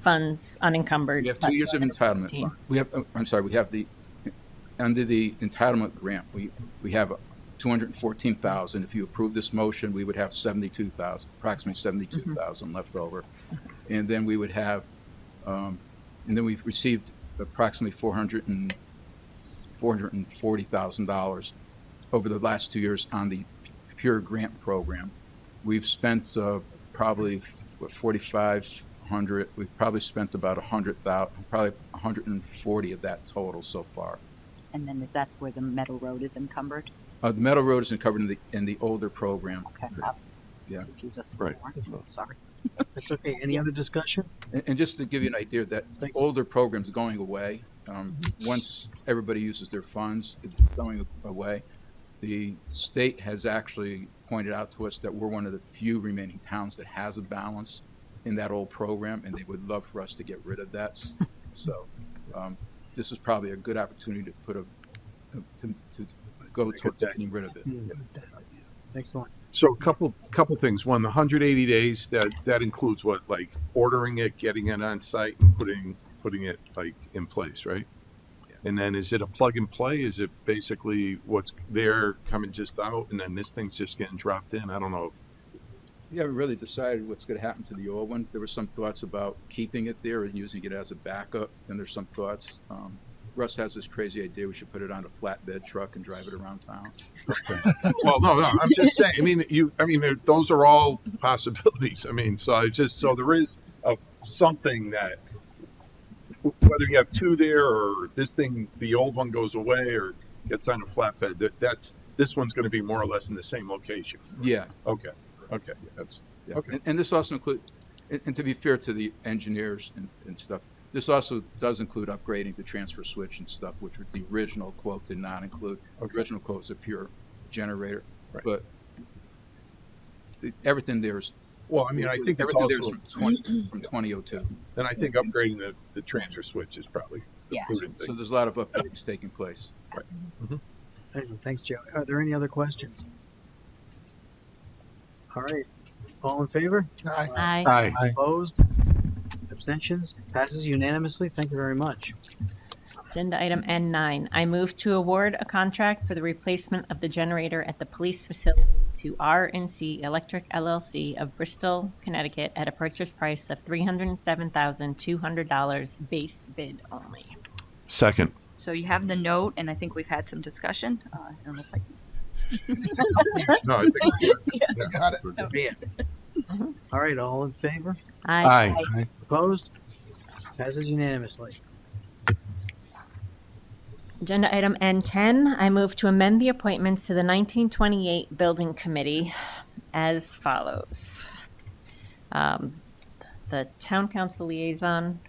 funds unencumbered. We have 2 years of entitlement. We have under the entitlement grant, we have $214,000. If you approve this motion, we would have approximately $72,000 left over. And then we would have, and then we've received approximately $440,000 over the last 2 years on the pure grant program. We've spent probably 4,500. We've probably spent about 100,000, probably 140 of that total so far. And then is that where the Meadow Road is encumbered? The Meadow Road is covered in the older program. Okay. Yeah. Confuse us Right. more. Sorry. That's okay. Any other discussion? And just to give you an idea, that older program's going away. Once everybody uses their funds, it's going away. The state has actually pointed out to us that we're one of the few remaining towns that has a balance in that old program, and they would love for us to get rid of that. So this is probably a good opportunity to put to go towards getting rid of it. Excellent. So a couple things. One, the 180 days, that includes what, like ordering it, getting it on site, and putting it like in place, right? And then is it a plug and play? Is it basically what's there coming just out, and then this thing's just getting dropped in? I don't know. We haven't really decided what's going to happen to the old one. There were some thoughts about keeping it there and using it as a backup. Then there's some thoughts. Russ has this crazy idea we should put it on a flatbed truck and drive it around town. Well, no, I'm just saying. I mean, those are all possibilities. I mean, so there is something that, whether you have two there or this thing, the old one goes away or gets on a flatbed, this one's going to be more or less in the same location. Yeah. Okay. Yeah. Okay. And this also includes, and to be fair to the engineers and stuff, this also does include upgrading the transfer switch and stuff, which the original quote did not include. The original quote was a pure generator, Right. but everything there is. Well, I mean, I think it's everything also there is from 2002. and I think upgrading the transfer switch is probably Yeah. included. So there's a lot of upgrades taking place. Excellent. Thanks, Joe. Are there any other questions? All right. All in favor? Aye. Aye. Opposed? Abstentions? Passes unanimously. Thank you very much. Agenda item N9. I move to award a contract for the replacement of the generator at the police facility to R&C Electric LLC of Bristol, Connecticut at a purchase price of $307,200 base bid only. Second. So you have the note, and I think we've had some discussion. Unless I No, I think Got it. Yeah. All right. All in favor? Aye. Aye. Opposed? Passes unanimously. Agenda item N10, I move to amend the appointments to the 1928 Building Committee as follows. The Town Council Liaison,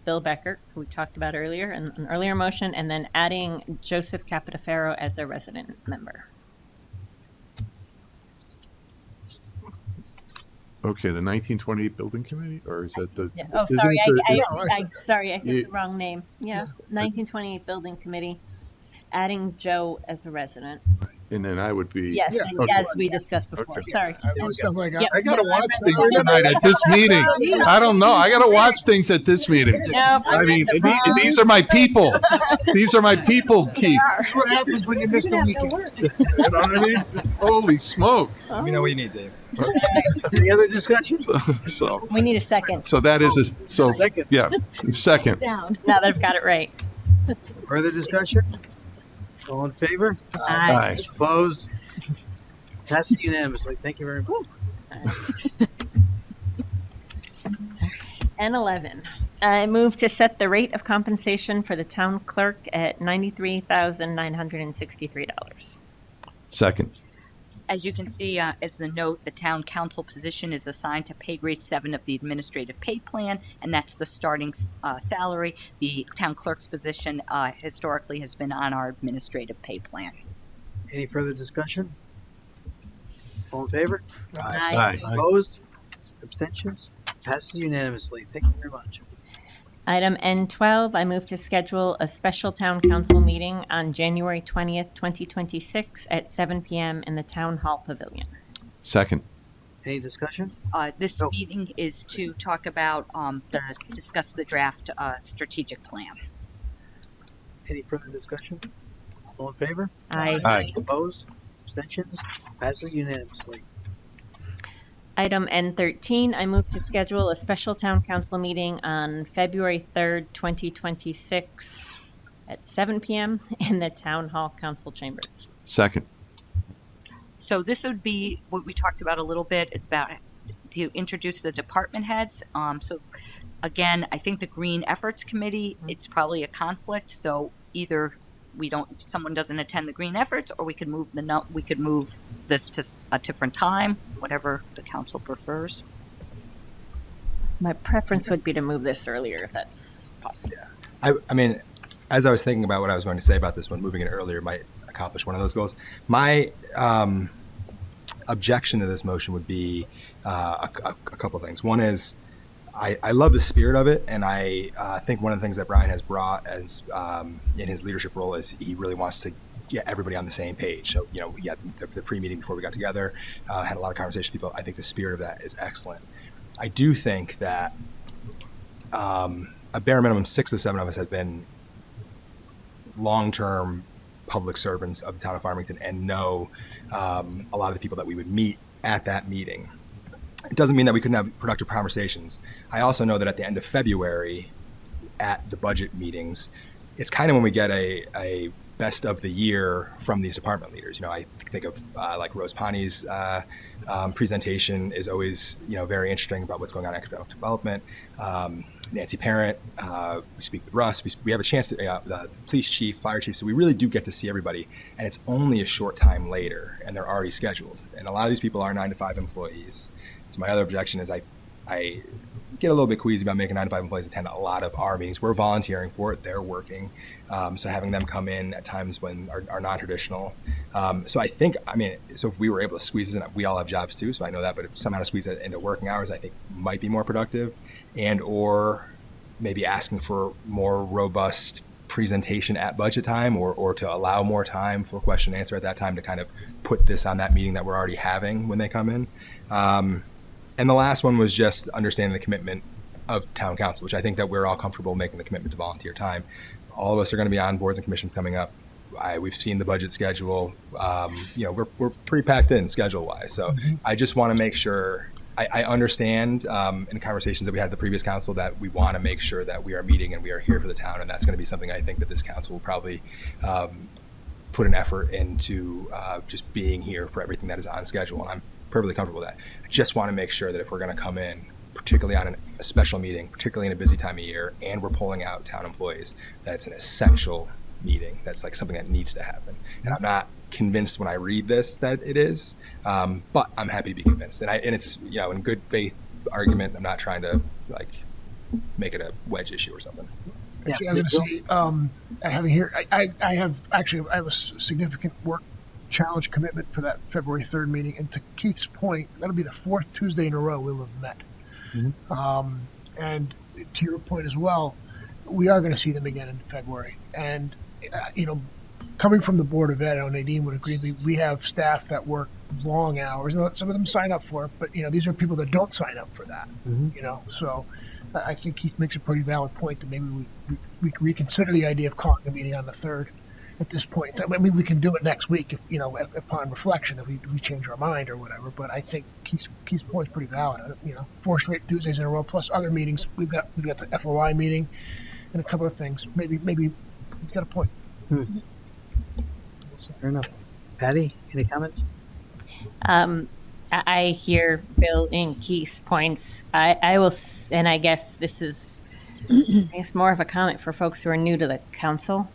Bill Becker, who we talked about earlier in an earlier motion, and then adding Joseph Capitafaro as a resident member. Okay, the 1928 building committee, or is that the? Yeah. Oh, isn't sorry, it I hit You- the wrong name. Yeah, 1928 Building Committee, adding Joe as a resident. And then I would be. Yes, Okay. as we discussed before. Okay. Sorry. Something like Yep. I gotta watch things tonight at this meeting. I don't know. I gotta watch things at this meeting. Nope, I mean, these are my people. These are my people, Keith. That's what happens when you miss the weekend. You know what I mean? Holy smoke! Let me know what you need, Dave. Any other discussion? So We need a second. that is Second. yeah, second. Down. Now that I've got it right. Further discussion? All in favor? Aye. Opposed? Passes unanimously. Thank you very much. N11. I move to set the rate of compensation for the town clerk at $93,963. Second. As you can see, as the note, the town council position is assigned to pay grade 7 of the administrative pay plan, and that's the starting salary. The town clerk's position historically has been on our administrative pay plan. Any further discussion? All in favor? Aye. Opposed? Abstentions? Passes unanimously. Thank you very much. Item N12, I move to schedule a special town council meeting on January 20th, 2026 at 7 p.m. in the Town Hall Pavilion. Second. Any discussion? This meeting is to talk about discuss the draft strategic plan. Any further discussion? All in favor? Aye. Aye. Opposed? Abstentions? Passes unanimously. Item N13, I move to schedule a special town council meeting on February 3rd, 2026 at 7 p.m. in the Town Hall Council Chambers. Second. So this would be what we talked about a little bit. It's about to introduce the department heads. So again, I think the Green Efforts Committee, it's probably a conflict. So either someone doesn't attend the Green Efforts, or we could move this to a different time, whatever the council prefers. My preference would be to move this earlier if that's possible. I mean, as I was thinking about what I was going to say about this one, moving it earlier might accomplish one of those goals. My objection to this motion would be a couple of things. One is I love the spirit of it, and I think one of the things that Brian has brought as in his leadership role is he really wants to get everybody on the same page. So, you know, we had the pre-meeting before we got together, had a lot of conversations with people. I think the spirit of that is excellent. I do think that a bare minimum 6 to 7 of us have been long-term public servants of the town of Farmington and know a lot of the people that we would meet at that meeting. It doesn't mean that we couldn't have productive conversations. I also know that at the end of February at the budget meetings, it's kind of when we get a best of the year from these department leaders. You know, I think of like Rose Pani's presentation is always, you know, very interesting about what's going on in economic development. Nancy Parent, we speak with Russ, we have a chance to, the police chief, fire chief, so we really do get to see everybody, and it's only a short time later, and they're already scheduled. And a lot of these people are 9-to-5 employees. So my other objection is I get a little bit queasy about making 9-to-5 employees attend a lot of our meetings. We're volunteering for it, they're working. So having them come in at times when are non-traditional. So I think, so if we were able to squeeze this in, we all have jobs too, so I know that, but if somehow to squeeze it into working hours, I think might be more productive, and or maybe asking for more robust presentation at budget time, or to allow more time for question and answer at that time to kind of put this on that meeting that we're already having when they come in. And the last one was just understanding the commitment of town council, which I think that we're all comfortable making the commitment to volunteer time. All of us are going to be on boards and commissions coming up. We've seen the budget schedule. We're pretty packed in schedule wise. So I just want to make sure I understand in conversations that we had at the previous council that we want to make sure that we are meeting and we are here for the town. And that's going to be something I think that this council will probably put an effort into just being here for everything that is on schedule. And I'm perfectly comfortable with that. I just want to make sure that if we're going to come in, particularly on a special meeting, particularly in a busy time of year, and we're pulling out town employees, that it's an essential meeting. That's like something that needs to happen. And I'm not convinced when I read this that it is, but I'm happy to be convinced. And it's, you know, in good faith argument. I'm not trying to like make it a wedge issue or something. Actually, I was going to say, having here, I have a significant work challenge commitment for that February 3rd meeting. And to Keith's point, that'll be the 4th Tuesday in a row we'll have met. And to your point as well, we are going to see them again in February. And, coming from the Board of Ed, I know Nadine would agree, we have staff that work long hours. And some of them sign up for it, but, these are people that don't sign up for that, So I think Keith makes a pretty valid point that maybe we reconsider the idea of calling a meeting on the 3rd at this point. I mean, we can do it next week if, upon reflection, if we change our mind or whatever. But I think Keith's point is pretty valid. 4 straight Tuesdays in a row plus other meetings. We've got the FOI meeting and a couple of things. Maybe he's got a point. Fair enough. Patty, any comments? I hear Bill and Keith's points. I will, and I guess this is, more of a comment for folks who are new to the council.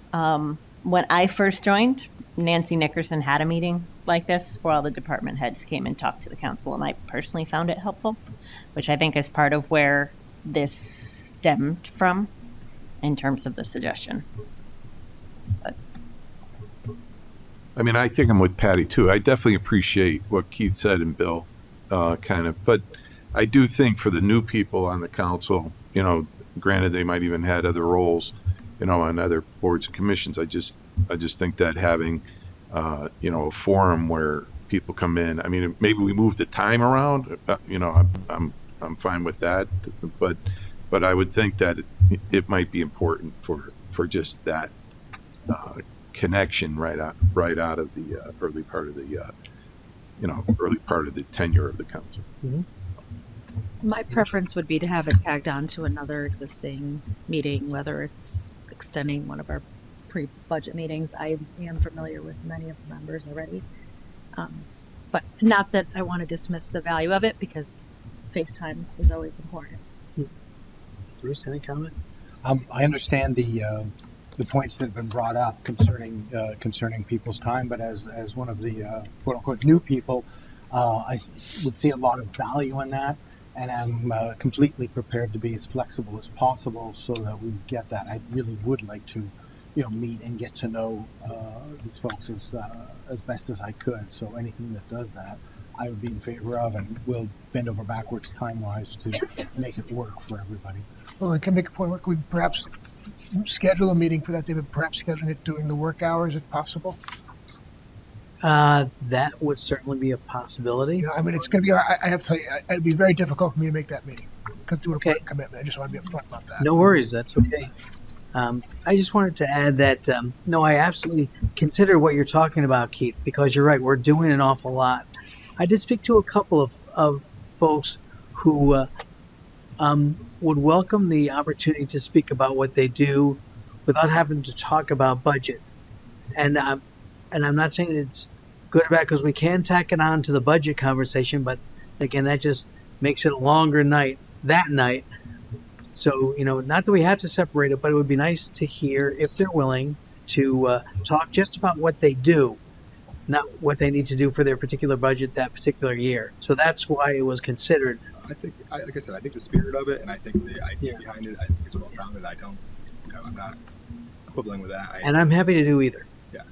When I first joined, Nancy Nickerson had a meeting like this where all the department heads came and talked to the council, and I personally found it helpful, which I think is part of where this stemmed from in terms of the suggestion. But. I think I'm with Patty too. I definitely appreciate what Keith said and Bill, but I do think for the new people on the council, granted they might even had other roles, on other boards and commissions. I just think that having, a forum where people come in. Maybe we move the time around. I'm fine with that, but I would think that it might be important for just that connection right out of the early part of the tenure of the council. My preference would be to have it tagged on to another existing meeting, whether it's extending one of our pre-budget meetings. I am familiar with many of the members already, but not that I want to dismiss the value of it, because FaceTime is always important. Bruce, any comment? I understand the points that have been brought up concerning people's time, but as one of the quote unquote new people, I would see a lot of value in that, and I'm completely prepared to be as flexible as possible so that we get that. I really would like to, meet and get to know these folks as best as I could. So anything that does that, I would be in favor of, and we'll bend over backwards time-wise to make it work for everybody. Well, I can make a point, could we perhaps schedule a meeting for that, David, perhaps scheduling it during the work hours if possible? That would certainly be a possibility. You know, I mean, it's going to be, I have to tell you, it'd be very difficult for me to make that meeting. Could do an important commitment. I just want to be upfront about that. No worries, that's okay. I just wanted to add that, no, I absolutely consider what you're talking about, Keith, because you're right, we're doing an awful lot. I did speak to a couple of folks who would welcome the opportunity to speak about what they do without having to talk about budget. And I'm not saying it's good or bad, because we can tack it on to the budget conversation, but again, that just makes it a longer night that night. So, not that we have to separate it, but it would be nice to hear if they're willing to talk just about what they do, not what they need to do for their particular budget that particular year. So that's why it was considered. I think, like I said, I think the spirit of it, and I think the idea behind it, I think is well founded. I'm not quibbling with that. And I'm happy to do either. Yeah.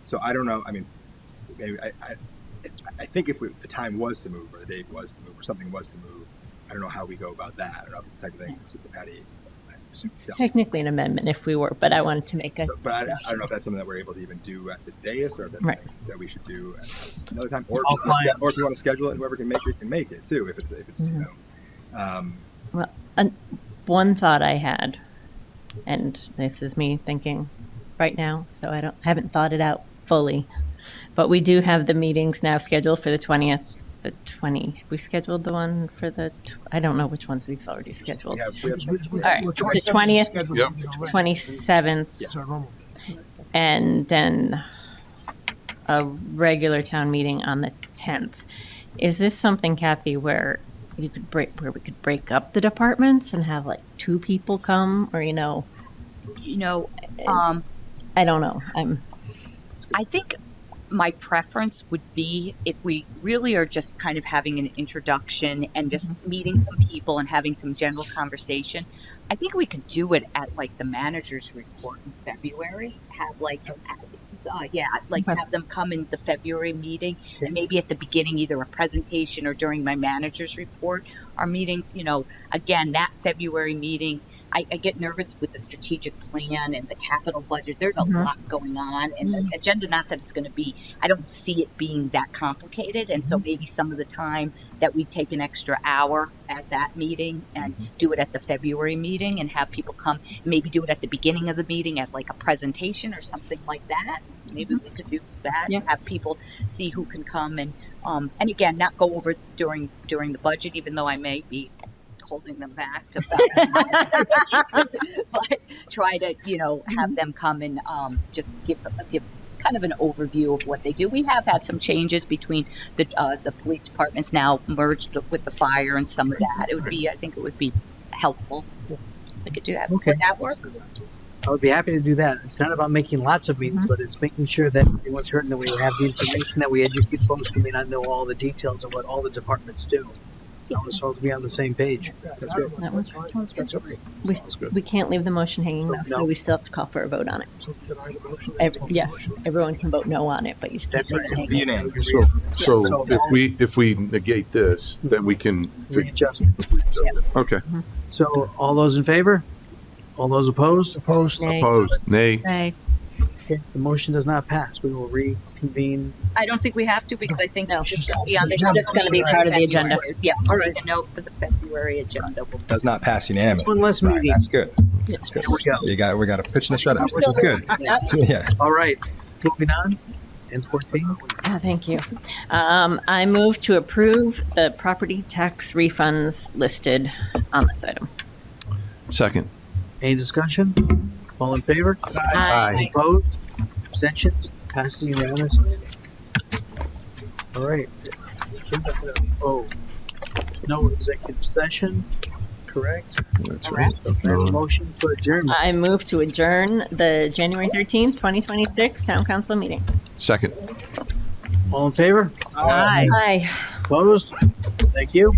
So I don't know. I mean, maybe I think if the time was to move, or the date was to move, or something was to move, I don't know how we go about that. I don't know if it's the type of thing. Patty, Technically an amendment if we were, but I wanted to make a. But I don't know if that's something that we're able to even do at the dais, or if that's something that we should do at another time, or if you want to schedule it, and whoever can make it too. If it's Well, one thought I had, and this is me thinking right now, so I haven't thought it out fully, but we do have the meetings now scheduled for the 20th. We scheduled the one for I don't know which ones we've already scheduled. Yeah, all right, the 20th, 27th, and then a regular town meeting on the 10th. Is this something, Kathy, where we could break up the departments and have like 2 people come, or I don't know. I think my preference would be if we really are just kind of having an introduction and just meeting some people and having some general conversation. I think we could do it at like the manager's report in February. Have have them come in the February meeting, and maybe at the beginning, either a presentation or during my manager's report. Our meetings, again, that February meeting, I get nervous with the strategic plan and the capital budget. There's a lot going on, and the agenda, not that it's going to be, I don't see it being that complicated. And so maybe some of the time that we take an extra hour at that meeting and do it at the February meeting and have people come, maybe do it at the beginning of the meeting as like a presentation or something like that. Maybe we could do that, have people see who can come, and again, not go over during the budget, even though I may be holding them back to but try to have them come and just give kind of an overview of what they do. We have had some changes between the police departments now merged with the fire and some of that. I think it would be helpful. We could do that. Okay. Would that work? I would be happy to do that. It's not about making lots of meetings, but it's making sure that everyone's certain that we have the information, that we educate folks who may not know all the details of what all the departments do. I want us all to be on the same page. That's great. That works. That's okay. We can't leave the motion hanging though, so we still have to call for a vote on it. So deny the motion. Yes, everyone can vote no on it, but you That's right. It'll be unanimous. So if we negate this, then we can Readjust it. Okay. So all those in favor? All those opposed? Opposed. Nay. Opposed? Nay. Nay. Okay, the motion does not pass. We will reconvene. I don't think we have to, because I think it's just going to be on the It's just gonna be part of the agenda. Yeah, I'll write the note for the February agenda. Does not pass unanimously. One less meeting. That's good. Yes. There we go. We got a pitch and a shutout. This is good. Yes. All right, moving on. N14. Thank you. I move to approve the property tax refunds listed on this item. Second. Any discussion? All in favor? Aye. Opposed? Abstentions? Passes unanimously. All right. Oh, no executive session, correct? That's right. There's a motion for adjournment. I move to adjourn the January 13th, 2026 Town Council meeting. Second. All in favor? Aye. Opposed? Thank you.